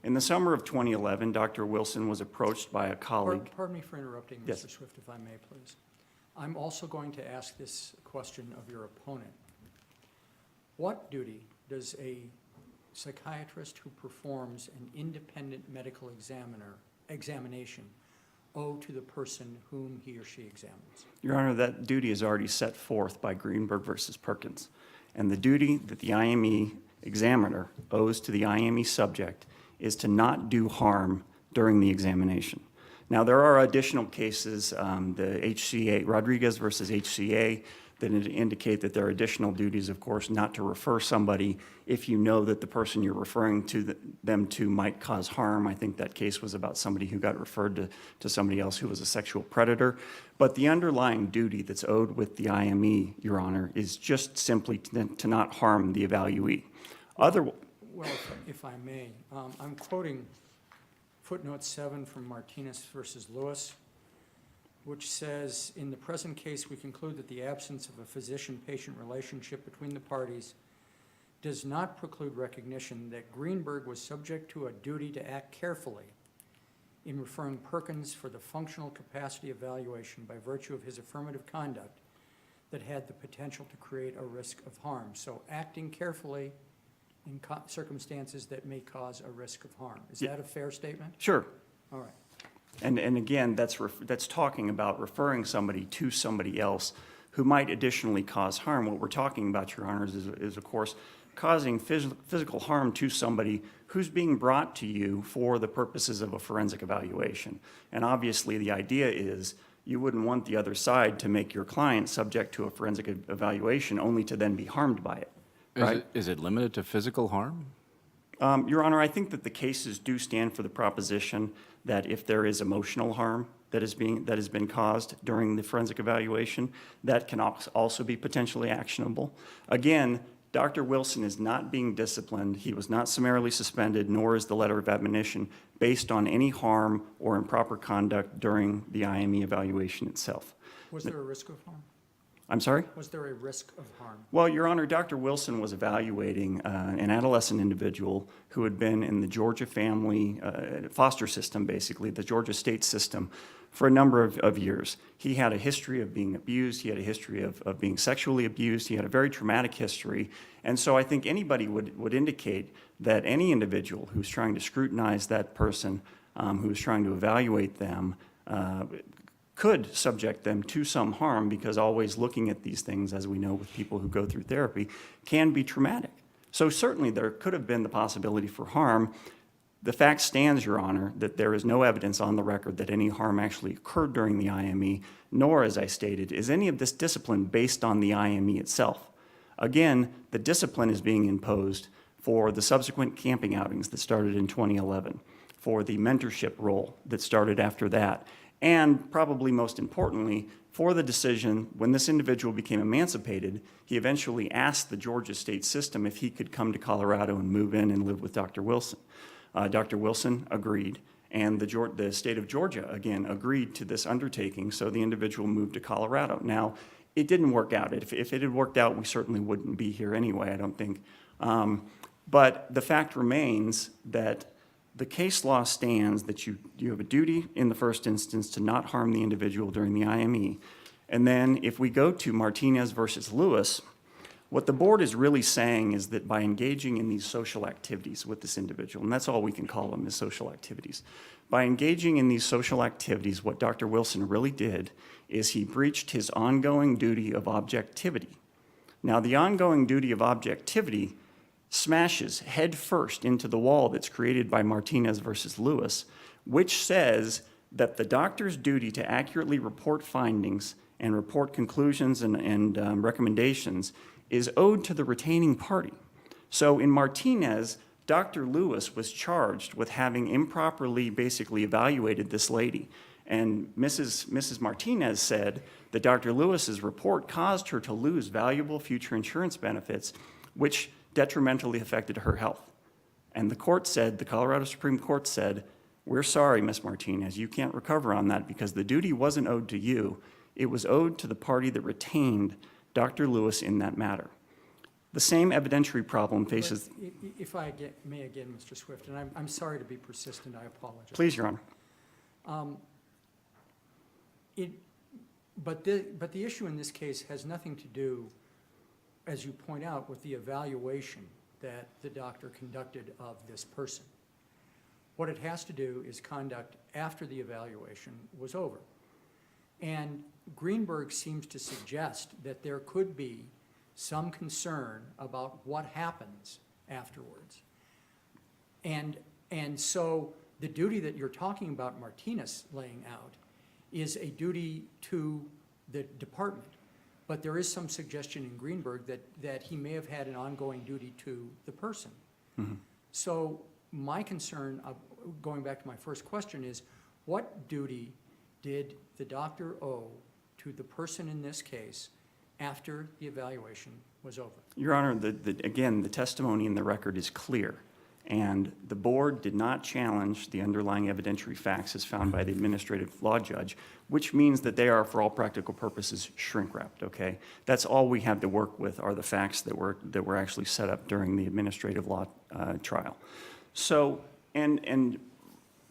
In the summer of 2011, Dr. Wilson was approached by a colleague. Pardon me for interrupting, Yes. Mr. Swift, if I may, please. I'm also going to ask this question of your opponent. What duty does a psychiatrist who performs an independent medical examination owe to the person whom he or she examines? Your Honor, that duty is already set forth by Greenberg versus Perkins. And the duty that the IME examiner owes to the IME subject is to not do harm during the examination. Now, there are additional cases, the HCA, Rodriguez versus HCA, that indicate that there are additional duties, of course, not to refer somebody if you know that the person you're referring to them to might cause harm. I think that case was about somebody who got referred to somebody else who was a sexual predator. But the underlying duty that's owed with the IME, Your Honor, is just simply to not harm the evaluee. Well, if I may, I'm quoting footnote 7 from Martinez versus Lewis, which says, in the present case, we conclude that the absence of a physician-patient relationship between the parties does not preclude recognition that Greenberg was subject to a duty to act carefully in referring Perkins for the functional capacity evaluation by virtue of his affirmative conduct that had the potential to create a risk of harm. So acting carefully in circumstances that may cause a risk of harm. Is that a fair statement? Sure. All right. And again, that's talking about referring somebody to somebody else who might additionally cause harm. What we're talking about, Your Honors, is of course, causing physical harm to somebody who's being brought to you for the purposes of a forensic evaluation. And obviously, the idea is you wouldn't want the other side to make your client subject to a forensic evaluation only to then be harmed by it, right? Is it limited to physical harm? Your Honor, I think that the cases do stand for the proposition that if there is emotional harm that has been caused during the forensic evaluation, that can also be potentially actionable. Again, Dr. Wilson is not being disciplined. He was not summarily suspended, nor is the letter of admonition based on any harm or improper conduct during the IME evaluation itself. Was there a risk of harm? I'm sorry? Was there a risk of harm? Well, Your Honor, Dr. Wilson was evaluating an adolescent individual who had been in the Georgia family foster system, basically, the Georgia state system, for a number of years. He had a history of being abused. He had a history of being sexually abused. He had a very traumatic history. And so I think anybody would indicate that any individual who's trying to scrutinize that person, who's trying to evaluate them, could subject them to some harm, because always looking at these things, as we know with people who go through therapy, can be traumatic. So certainly there could have been the possibility for harm. The fact stands, Your Honor, that there is no evidence on the record that any harm actually occurred during the IME, nor, as I stated, is any of this discipline based on the IME itself. Again, the discipline is being imposed for the subsequent camping outings that started in 2011, for the mentorship role that started after that, and probably most importantly, for the decision when this individual became emancipated, he eventually asked the Georgia state system if he could come to Colorado and move in and live with Dr. Wilson. Dr. Wilson agreed, and the state of Georgia, again, agreed to this undertaking, so the individual moved to Colorado. Now, it didn't work out. If it had worked out, we certainly wouldn't be here anyway, I don't think. But the fact remains that the case law stands that you have a duty in the first instance to not harm the individual during the IME. And then if we go to Martinez versus Lewis, what the board is really saying is that by engaging in these social activities with this individual, and that's all we can call them is social activities, by engaging in these social activities, what Dr. Wilson really did is he breached his ongoing duty of objectivity. Now, the ongoing duty of objectivity smashes head first into the wall that's created by Martinez versus Lewis, which says that the doctor's duty to accurately report findings and report conclusions and recommendations is owed to the retaining party. So in Martinez, Dr. Lewis was charged with having improperly basically evaluated this lady. And Mrs. Martinez said that Dr. Lewis's report caused her to lose valuable future insurance benefits, which detrimentally affected her health. And the court said, the Colorado Supreme Court said, we're sorry, Ms. Martinez, you can't recover on that because the duty wasn't owed to you. It was owed to the party that retained Dr. Lewis in that matter. The same evidentiary problem faces... But if I may again, Mr. Swift, and I'm sorry to be persistent, I apologize. Please, Your Honor. But the issue in this case has nothing to do, as you point out, with the evaluation that the doctor conducted of this person. What it has to do is conduct after the evaluation was over. And Greenberg seems to suggest that there could be some concern about what happens afterwards. And so the duty that you're talking about Martinez laying out is a duty to the department. But there is some suggestion in Greenberg that he may have had an ongoing duty to the person. Mm-hmm. So my concern, going back to my first question, is what duty did the doctor owe to the person in this case after the evaluation was over? Your Honor, again, the testimony in the record is clear, and the board did not challenge the underlying evidentiary facts as found by the administrative law judge, which means that they are, for all practical purposes, shrink-wrapped, okay? That's all we have to work with are the facts that were actually set up during the administrative law trial. So, and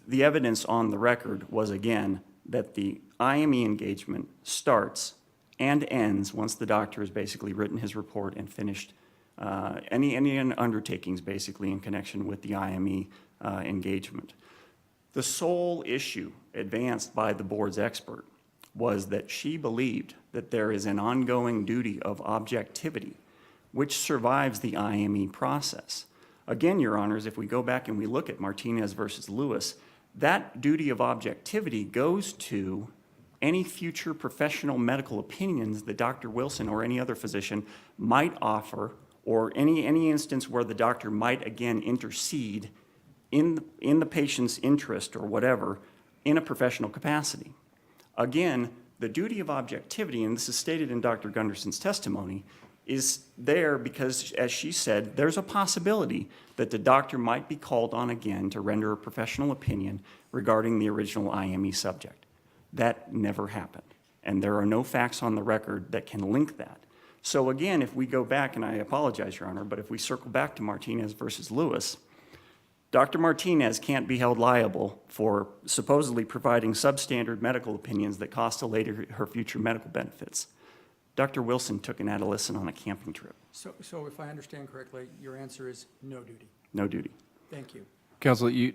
the evidence on the record was, again, that the IME engagement starts and ends once the doctor has basically written his report and finished any undertakings basically in connection with the IME engagement. The sole issue advanced by the board's expert was that she believed that there is an ongoing duty of objectivity which survives the IME process. Again, Your Honors, if we go back and we look at Martinez versus Lewis, that duty of objectivity goes to any future professional medical opinions that Dr. Wilson or any other physician might offer, or any instance where the doctor might again intercede in the patient's interest or whatever in a professional capacity. Again, the duty of objectivity, and this is stated in Dr. Gunderson's testimony, is there because, as she said, there's a possibility that the doctor might be called on again to render a professional opinion regarding the original IME subject. That never happened, and there are no facts on the record that can link that. So again, if we go back, and I apologize, Your Honor, but if we circle back to Martinez versus Lewis, Dr. Martinez can't be held liable for supposedly providing substandard medical opinions that cost a lady her future medical benefits. Dr. Wilson took an adolescent on a camping trip. So if I understand correctly, your answer is no duty. No duty. Thank you. Counsel, you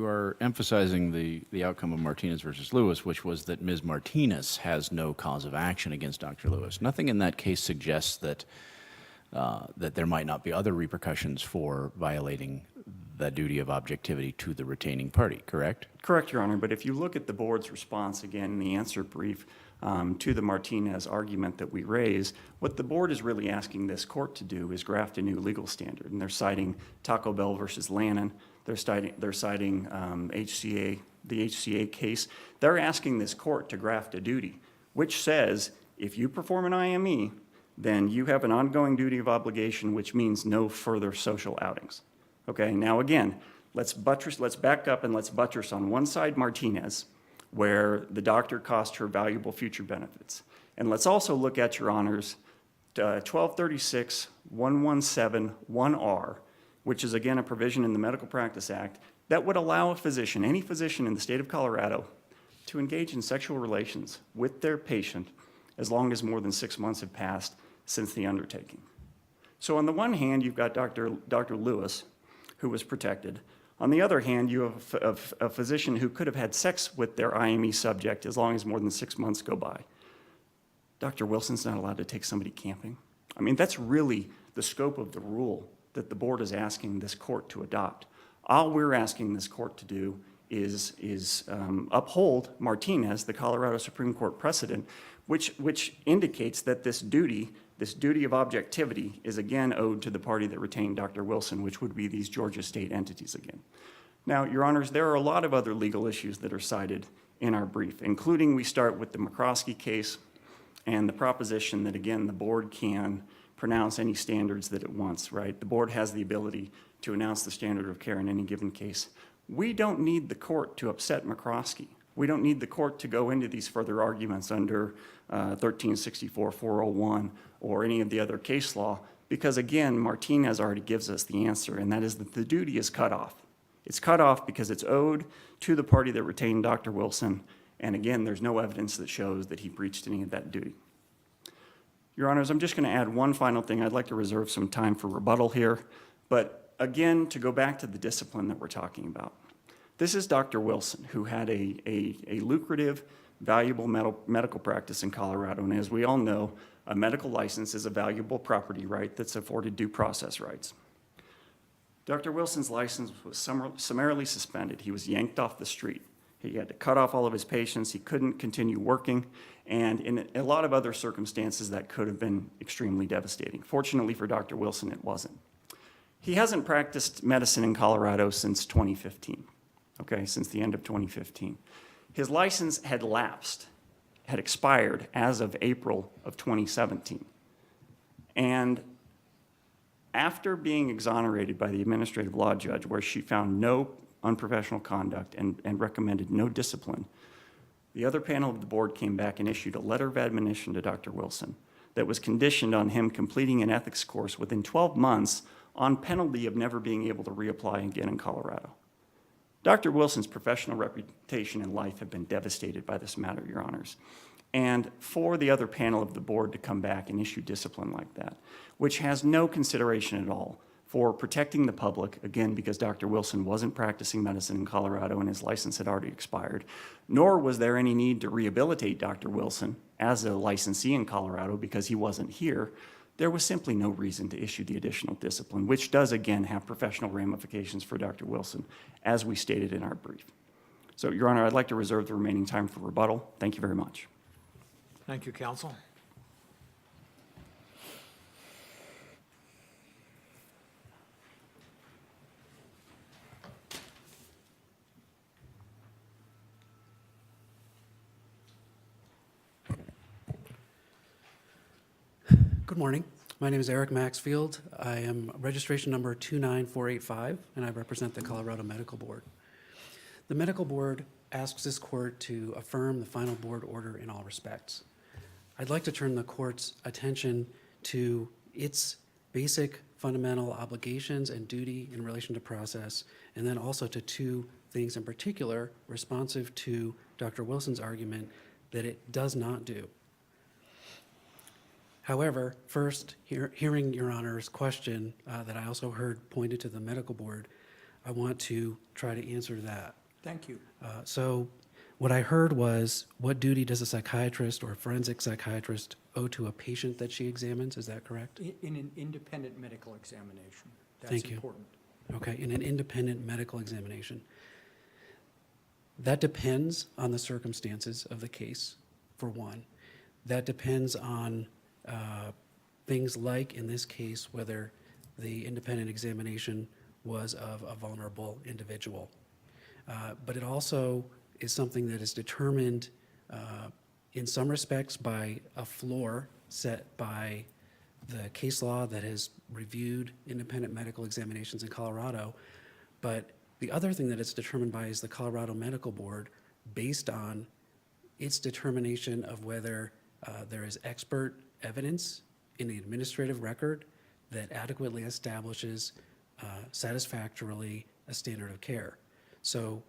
are emphasizing the outcome of Martinez versus Lewis, which was that Ms. Martinez has no cause of action against Dr. Lewis. Nothing in that case suggests that there might not be other repercussions for violating the duty of objectivity to the retaining party, correct? Correct, Your Honor, but if you look at the board's response, again, in the answer brief to the Martinez argument that we raise, what the board is really asking this court to do is graft a new legal standard, and they're citing Taco Bell versus Lannon. They're citing HCA, the HCA case. They're asking this court to graft a duty, which says if you perform an IME, then you have an ongoing duty of obligation, which means no further social outings. Okay, now again, let's back up and let's buttress on one side Martinez, where the doctor cost her valuable future benefits. And let's also look at, Your Honors, 1236-117-1R, which is again a provision in the Medical Practice Act that would allow a physician, any physician in the state of Colorado, to engage in sexual relations with their patient as long as more than 6 months have passed since the undertaking. So on the one hand, you've got Dr. Lewis, who was protected. On the other hand, you have a physician who could have had sex with their IME subject as long as more than 6 months go by. Dr. Wilson's not allowed to take somebody camping. I mean, that's really the scope of the rule that the board is asking this court to adopt. All we're asking this court to do is uphold Martinez, the Colorado Supreme Court precedent, which indicates that this duty of objectivity is again owed to the party that retained Dr. Wilson, which would be these Georgia state entities again. Now, Your Honors, there are a lot of other legal issues that are cited in our brief, including we start with the McCroskey case and the proposition that, again, the board can pronounce any standards that it wants, right? The board has the ability to announce the standard of care in any given case. We don't need the court to upset McCroskey. We don't need the court to go into these further arguments under 1364-401 or any of the other case law, because again, Martinez already gives us the answer, and that is that the duty is cut off. It's cut off because it's owed to the party that retained Dr. Wilson, and again, there's no evidence that shows that he breached any of that duty. Your Honors, I'm just going to add one final thing. I'd like to reserve some time for rebuttal here, but again, to go back to the discipline that we're talking about. This is Dr. Wilson, who had a lucrative, valuable medical practice in Colorado, and as we all know, a medical license is a valuable property right that's afforded due process rights. Dr. Wilson's license was summarily suspended. He was yanked off the street. He had to cut off all of his patients. He couldn't continue working, and in a lot of other circumstances that could have been extremely devastating. Fortunately for Dr. Wilson, it wasn't. He hasn't practiced medicine in Colorado since 2015, okay, since the end of 2015. His license had lapsed, had expired as of April of 2017. And after being exonerated by the administrative law judge, where she found no unprofessional conduct and recommended no discipline, the other panel of the board came back and issued a letter of admonition to Dr. Wilson that was conditioned on him completing an ethics course within 12 months on penalty of never being able to reapply again in Colorado. Dr. Wilson's professional reputation and life have been devastated by this matter, Your Honors. And for the other panel of the board to come back and issue discipline like that, which has no consideration at all for protecting the public, again, because Dr. Wilson wasn't practicing medicine in Colorado and his license had already expired, nor was there any need to rehabilitate Dr. Wilson as a licensee in Colorado because he wasn't here. There was simply no reason to issue the additional discipline, which does, again, have professional ramifications for Dr. Wilson, as we stated in our brief. So, Your Honor, I'd like to reserve the remaining time for rebuttal. Thank you very much. Thank you, counsel. Good morning. My name is Eric Maxfield. I am registration number 29485, and I represent the Colorado Medical Board. The Medical Board asks this court to affirm the final board order in all respects. I'd like to turn the court's attention to its basic fundamental obligations and duty in relation to process, and then also to two things in particular responsive to Dr. Wilson's argument that it does not do. However, first, hearing Your Honor's question that I also heard pointed to the medical board, I want to try to answer that. Thank you. So what I heard was, what duty does a psychiatrist or a forensic psychiatrist owe to a patient that she examines? Is that correct? In an independent medical examination. Thank you. That's important. Okay, in an independent medical examination. That depends on the circumstances of the case, for one. That depends on things like, in this case, whether the independent examination was of a vulnerable individual. But it also is something that is determined in some respects by a floor set by the case law that has reviewed independent medical examinations in Colorado. But the other thing that it's determined by is the Colorado Medical Board, based on its determination of whether there is expert evidence in the administrative record that adequately establishes satisfactorily a standard of care. So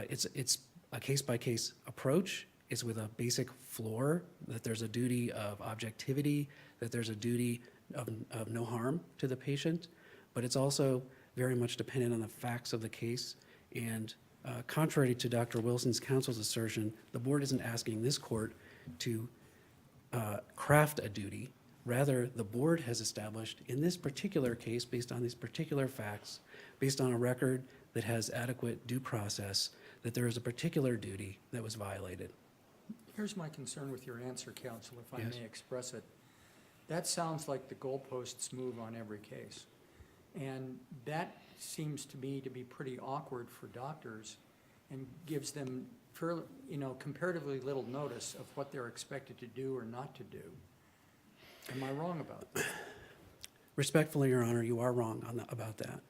it's a case-by-case approach. It's with a basic floor that there's a duty of objectivity, that there's a duty of no harm to the patient, but it's also very much dependent on the facts of the case. And contrary to Dr. Wilson's counsel's assertion, the board isn't asking this court to craft a duty. Rather, the board has established in this particular case, based on these particular facts, based on a record that has adequate due process, that there is a particular duty that was violated. Here's my concern with your answer, counsel, if I Yes. may express it. That sounds like the goalposts move on every case. And that seems to me to be pretty awkward for doctors and gives them fairly, comparatively little notice of what they're expected to do or not to do. Am I wrong about that? Respectfully, Your Honor, you are wrong about that.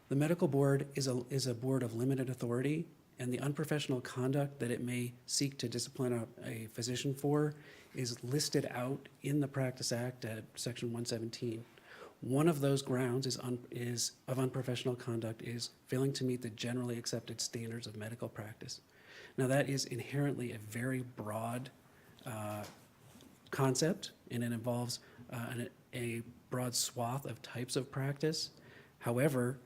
The medical board is a board of limited authority, and the unprofessional conduct that it may seek to discipline a physician for is listed out in the Practice Act at Section 117. One of those grounds of unprofessional conduct is failing to meet the generally accepted standards of medical practice. Now, that is inherently a very broad concept, and it involves a broad swath of types of practice. However,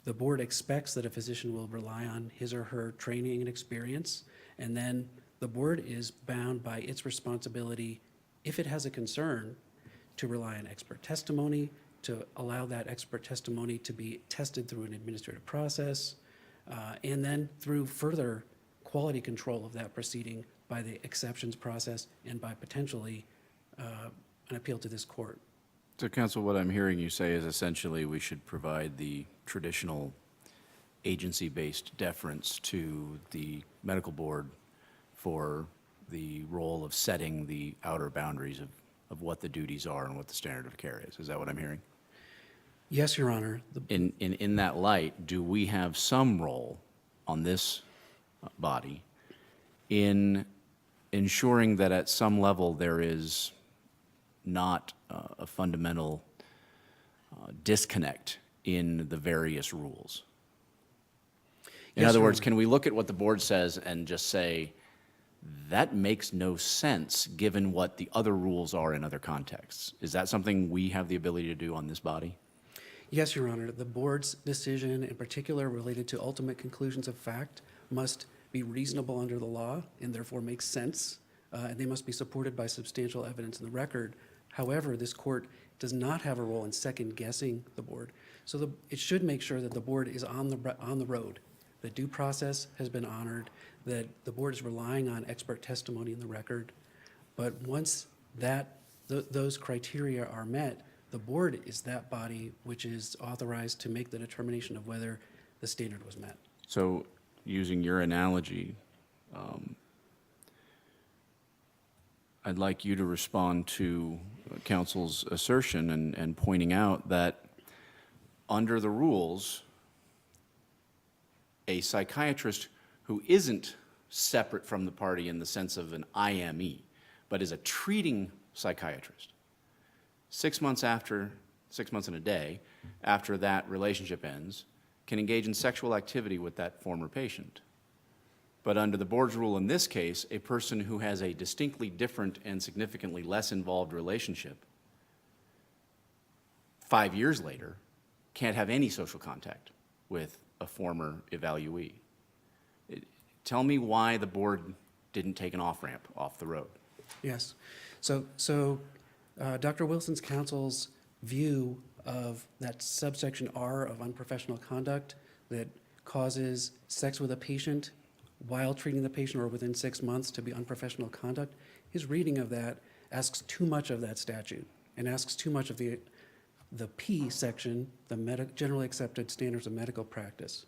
the board expects that a physician will rely on his or her training and experience, and then the board is bound by its responsibility, if it has a concern, to rely on expert testimony, to allow that expert testimony to be tested through an administrative process, and then through further quality control of that proceeding by the exceptions process and by potentially an appeal to this court. So, counsel, what I'm hearing you say is essentially we should provide the traditional agency-based deference to the medical board for the role of setting the outer boundaries of what the duties are and what the standard of care is. Is that what I'm hearing? Yes, Your Honor. In that light, do we have some role on this body in ensuring that at some level there is not a fundamental disconnect in the various rules? In Yes, other Your words, Honor. can we look at what the board says and just say, that makes no sense given what the other rules are in other contexts? Is that something we have the ability to do on this body? Yes, Your Honor, the board's decision in particular related to ultimate conclusions of fact must be reasonable under the law and therefore make sense, and they must be supported by substantial evidence in the record. However, this court does not have a role in second-guessing the board. So it should make sure that the board is on the road, that due process has been honored, that the board is relying on expert testimony in the record. But once those criteria are met, the board is that body which is authorized to make the determination of whether the standard was met. So, using your analogy, I'd like you to respond to counsel's assertion and pointing out that under the rules, a psychiatrist who isn't separate from the party in the sense of an IME, but is a treating psychiatrist, 6 months and a day after that relationship ends, can engage in sexual activity with that former patient. But under the board's rule in this case, a person who has a distinctly different and significantly less involved relationship 5 years later can't have any social contact with a former evaluee. Tell me why the board didn't take an off-ramp off the road. Yes. So Dr. Wilson's counsel's view of that subsection R of unprofessional conduct that causes sex with a patient while treating the patient or within 6 months to be unprofessional conduct, his reading of that asks too much of that statute and asks too much of the P section, the generally accepted standards of medical practice.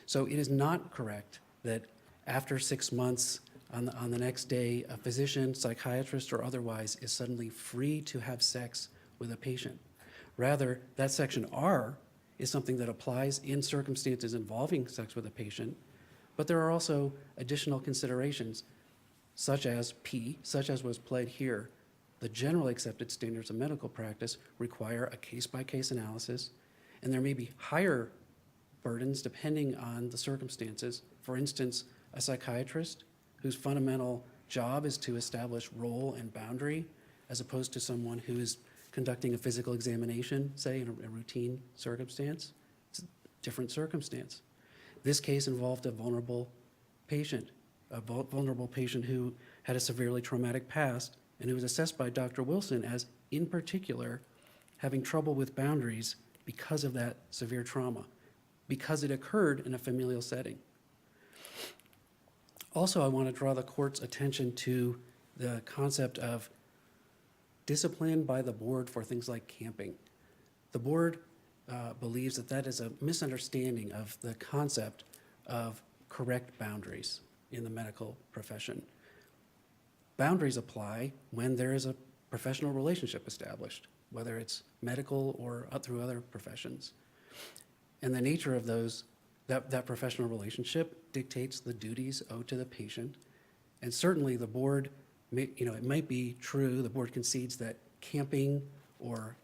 So it is not correct that after 6 months, on the next day, a physician, psychiatrist, or otherwise is suddenly free to have sex with a patient. Rather, that section R is something that applies in circumstances involving sex with a patient, but there are also additional considerations, such as P, such as was played here. The generally accepted standards of medical practice require a case-by-case analysis, and there may be higher burdens depending on the circumstances. For instance, a psychiatrist whose fundamental job is to establish role and boundary, as opposed to someone who is conducting a physical examination, say, in a routine circumstance. It's a different circumstance. This case involved a vulnerable patient who had a severely traumatic past and who was assessed by Dr. Wilson as, in particular, having trouble with boundaries because of that severe trauma, because it occurred in a familial setting. Also, I want to draw the court's attention to the concept of discipline by the board for things like camping. The board believes that that is a misunderstanding of the concept of correct boundaries in the medical profession. Boundaries apply when there is a professional relationship established, whether it's medical or through other professions. And the nature of that professional relationship dictates the duties owed to the patient. And certainly the board, it might be true, the board concedes that camping or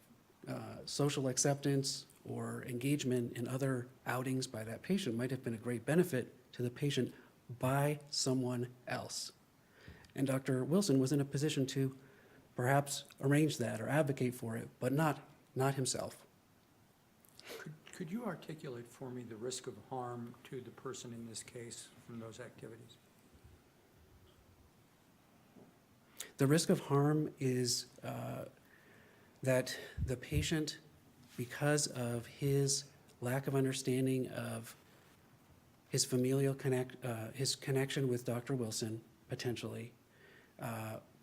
social acceptance or engagement in other outings by that patient might have been a great benefit to the patient by someone else. And Dr. Wilson was in a position to perhaps arrange that or advocate for it, but not himself. Could you articulate for me the risk of harm to the person in this case from those activities? The risk of harm is that the patient, because of his lack of understanding of his familial his connection with Dr. Wilson, potentially,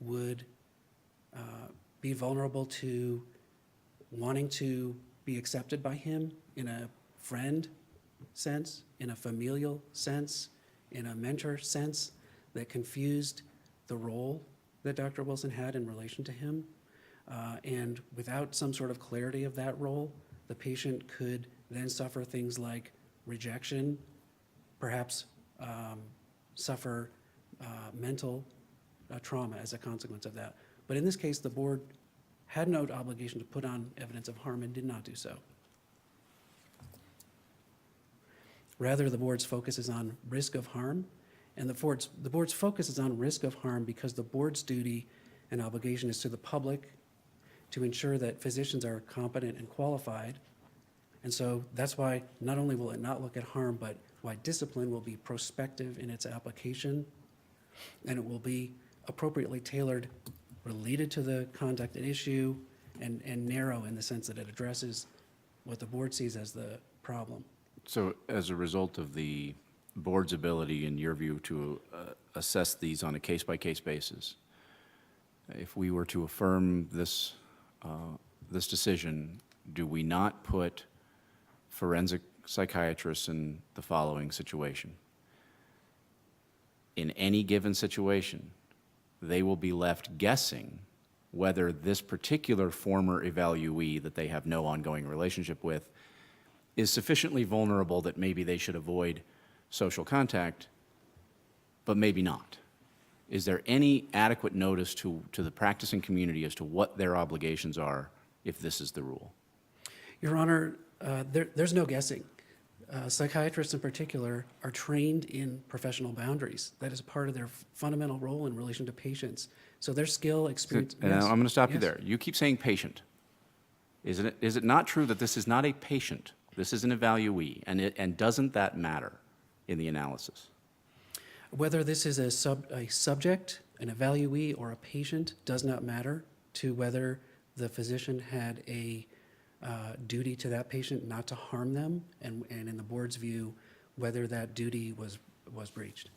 would be vulnerable to wanting to be accepted by him in a friend sense, in a familial sense, in a mentor sense, that confused the role that Dr. Wilson had in relation to him. And without some sort of clarity of that role, the patient could then suffer things like rejection, perhaps suffer mental trauma as a consequence of that. But in this case, the board had no obligation to put on evidence of harm and did not do so. Rather, the board's focus is on risk of harm, and the board's focus is on risk of harm because the board's duty and obligation is to the public to ensure that physicians are competent and qualified, And so that's why not only will it not look at harm, but why discipline will be prospective in its application, and it will be appropriately tailored, related to the conduct at issue, and narrow in the sense that it addresses what the board sees as the problem. So as a result of the board's ability, in your view, to assess these on a case-by-case basis, if we were to affirm this, this decision, do we not put forensic psychiatrists in the following situation? In any given situation, they will be left guessing whether this particular former evaluee that they have no ongoing relationship with is sufficiently vulnerable that maybe they should avoid social contact, but maybe not. Is there any adequate notice to the practicing community as to what their obligations are if this is the rule? Your Honor, there's no guessing. Psychiatrists in particular are trained in professional boundaries. That is part of their fundamental role in relation to patients. So their skill, experience. And Yes. I'm going to stop you Yes. there. You keep saying patient. Is it not true that this is not a patient? This is an evaluee, and doesn't that matter in the analysis? Whether this is a subject, an evaluee, or a patient does not matter to whether the physician had a duty to that patient not to harm them, and in the board's view, whether that duty was breached.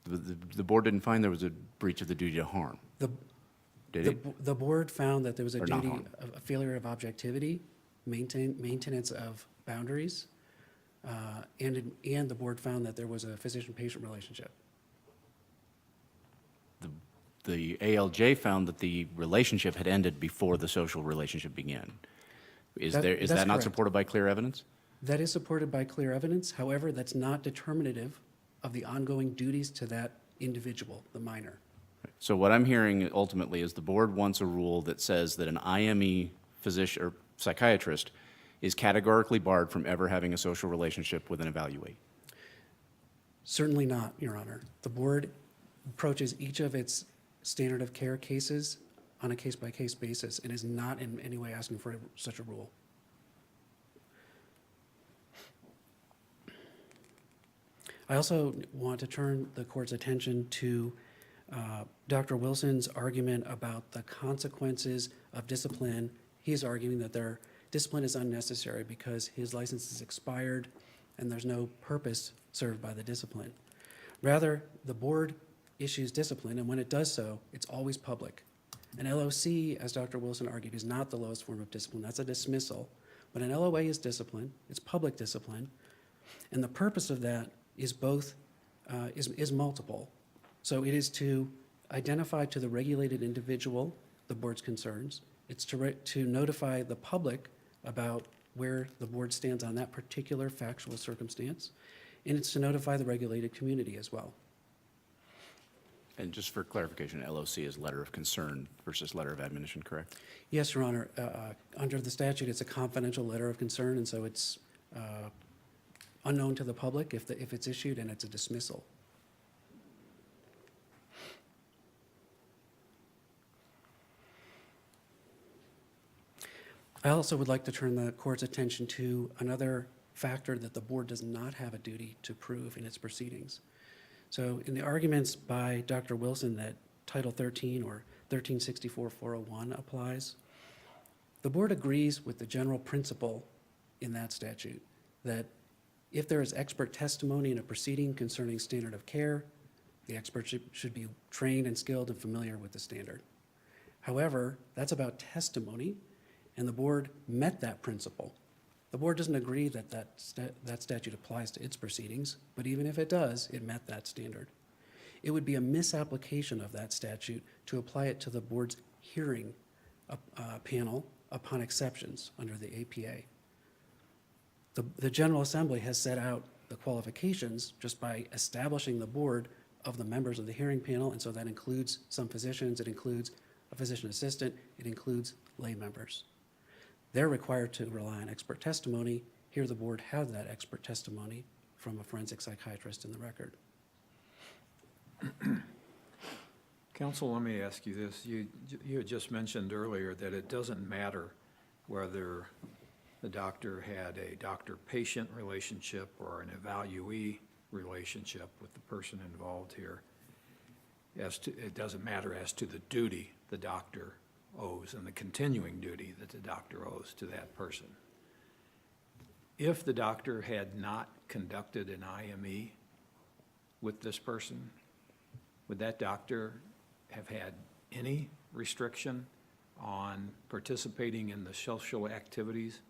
The board didn't find there was a breach of the duty to harm. Did it? The board found that there was a Or not duty, harm. a failure of objectivity, maintenance of boundaries, and the board found that there was a physician-patient relationship. The ALJ found that the relationship had ended before the social relationship began. Is That's that not correct. supported by clear evidence? That is supported by clear evidence. However, that's not determinative of the ongoing duties to that individual, the minor. So what I'm hearing ultimately is the board wants a rule that says that an IME physician or psychiatrist is categorically barred from ever having a social relationship with an evaluee. Certainly not, Your Honor. The board approaches each of its standard of care cases on a case-by-case basis and is not in any way asking for such a rule. I also want to turn the court's attention to Dr. Wilson's argument about the consequences of discipline. He's arguing that their discipline is unnecessary because his license is expired and there's no purpose served by the discipline. Rather, the board issues discipline, and when it does so, it's always public. An LOC, as Dr. Wilson argued, is not the lowest form of discipline. That's a dismissal. But an LOA is discipline. It's public discipline. And the purpose of that is both, is multiple. So it is to identify to the regulated individual the board's concerns. It's to notify the public about where the board stands on that particular factual circumstance. And it's to notify the regulated community as well. And just for clarification, LOC is letter of concern versus letter of admonition, correct? Yes, Your Honor. Under the statute, it's a confidential letter of concern, and so it's unknown to the public if it's issued, and it's a dismissal. I also would like to turn the court's attention to another factor that the board does not have a duty to prove in its proceedings. So in the arguments by Dr. Wilson that Title 13 or 1364-401 applies, the board agrees with the general principle in that statute that if there is expert testimony in a proceeding concerning standard of care, the expert should be trained and skilled and familiar with the standard. However, that's about testimony, and the board met that principle. The board doesn't agree that that statute applies to its proceedings, but even if it does, it met that standard. It would be a misapplication of that statute to apply it to the board's hearing panel upon exceptions under the APA. The General Assembly has set out the qualifications just by establishing the board of the members of the hearing panel, and so that includes some physicians, it includes a physician assistant, it includes lay members. They're required to rely on expert testimony. Here, the board has that expert testimony from a forensic psychiatrist in the record. Counsel, let me ask you this. You had just mentioned earlier that it doesn't matter whether the doctor had a doctor-patient relationship or an evaluee relationship with the person involved here. It doesn't matter as to the duty the doctor owes and the continuing duty that the doctor owes to that person. If the doctor had not conducted an IME with this person, would that doctor have had any restriction on participating in the social activities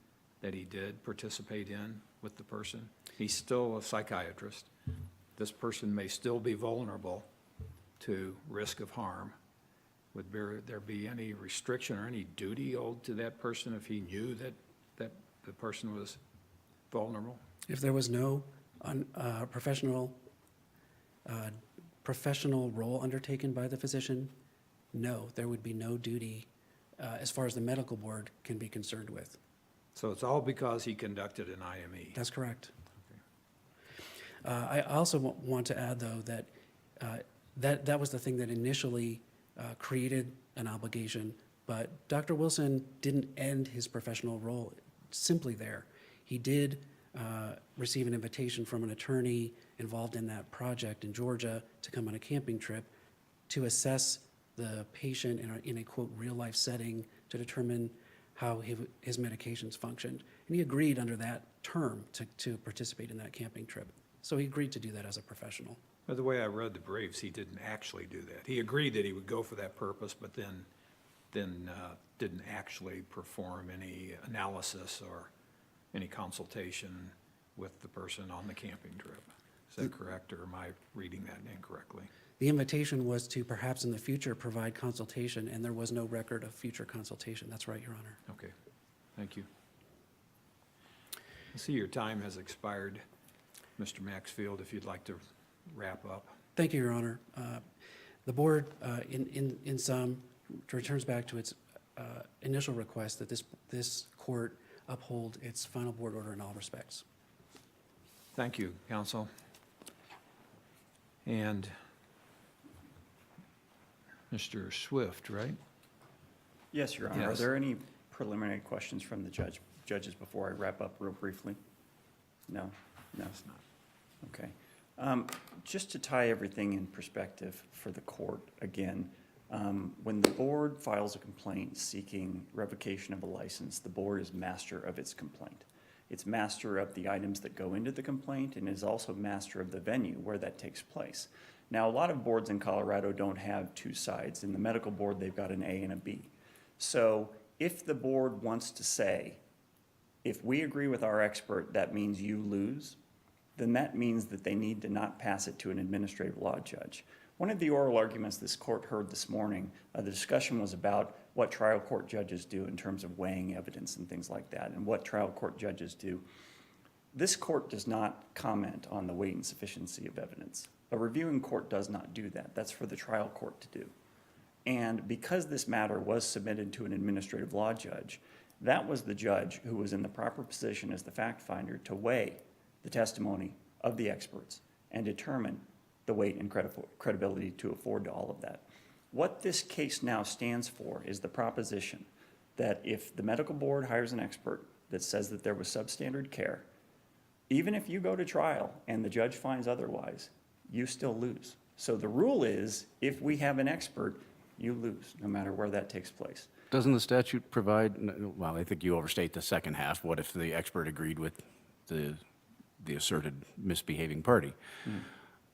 that he did participate in with the person? He's still a psychiatrist. This person may still be vulnerable to risk of harm. Would there be any restriction or any duty owed to that person if he knew that the person was vulnerable? If there was no professional role undertaken by the physician, no, there would be no duty as far as the medical board can be concerned with. So it's all because he conducted an IME? That's correct. I also want to add, though, that that was the thing that initially created an obligation, but Dr. Wilson didn't end his professional role simply there. He did receive an invitation from an attorney involved in that project in Georgia to come on a camping trip to assess the patient in a quote, real-life setting to determine how his medications functioned. And he agreed under that term to participate in that camping trip. So he agreed to do that as a professional. By the way I read the briefs, he didn't actually do that. He agreed that he would go for that purpose, but then didn't actually perform any analysis or any consultation with the person on the camping trip. Is that correct, or am I reading that incorrectly? The invitation was to perhaps in the future provide consultation, and there was no record of future consultation. That's right, Your Honor. Okay, thank you. I see your time has expired. Mr. Maxfield, if you'd like to wrap up. Thank you, Your Honor. The board, in sum, returns back to its initial request that this court uphold its final board order in all respects. Thank you, counsel. And Mr. Swift, right? Yes, Your Honor. Are Yes. there any preliminary questions from the judges before I wrap up real briefly? No? No. It's not. Okay. Just to tie everything in perspective for the court, again, when the board files a complaint seeking revocation of a license, the board is master of its complaint. It's master of the items that go into the complaint and is also master of the venue where that takes place. Now, a lot of boards in Colorado don't have two sides. In the medical board, they've got an A and a B. So if the board wants to say, if we agree with our expert, that means you lose, then that means that they need to not pass it to an administrative law judge. One of the oral arguments this court heard this morning, the discussion was about what trial court judges do in terms of weighing evidence and things like that, and what trial court judges do. This court does not comment on the weight and sufficiency of evidence. A reviewing court does not do that. That's for the trial court to do. And because this matter was submitted to an administrative law judge, that was the judge who was in the proper position as the fact finder to weigh the testimony of the experts and determine the weight and credibility to afford to all of that. What this case now stands for is the proposition that if the medical board hires an expert that says that there was substandard care, even if you go to trial and the judge finds otherwise, you still lose. So the rule is, if we have an expert, you lose, no matter where that takes place. Doesn't the statute provide, well, I think you overstate the second half. What if the expert agreed with the asserted misbehaving party?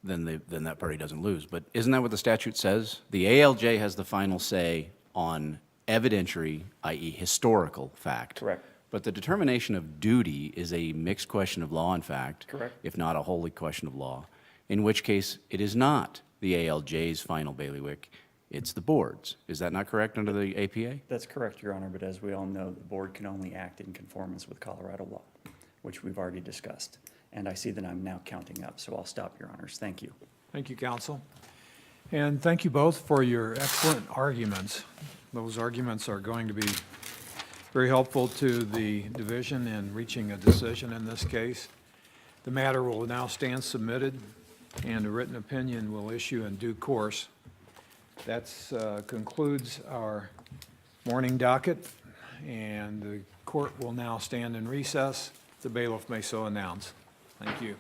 Then that party doesn't lose. But isn't that what the statute says? The ALJ has the final say on evidentiary, i.e. historical fact. Correct. But the determination of duty is a mixed question of law and fact. Correct. If not a wholly question of law, in which case it is not the ALJ's final bailiwick, it's the board's. Is that not correct under the APA? That's correct, Your Honor, but as we all know, the board can only act in conformance with Colorado law, which we've already discussed. And I see that I'm now counting up, so I'll stop, Your Honors. Thank you. Thank you, counsel. And thank you both for your excellent arguments. Those arguments are going to be very helpful to the division in reaching a decision in this case. The matter will now stand submitted, and a written opinion will issue in due course. That concludes our morning docket, and the court will now stand in recess. The bailiff may so announce. Thank you.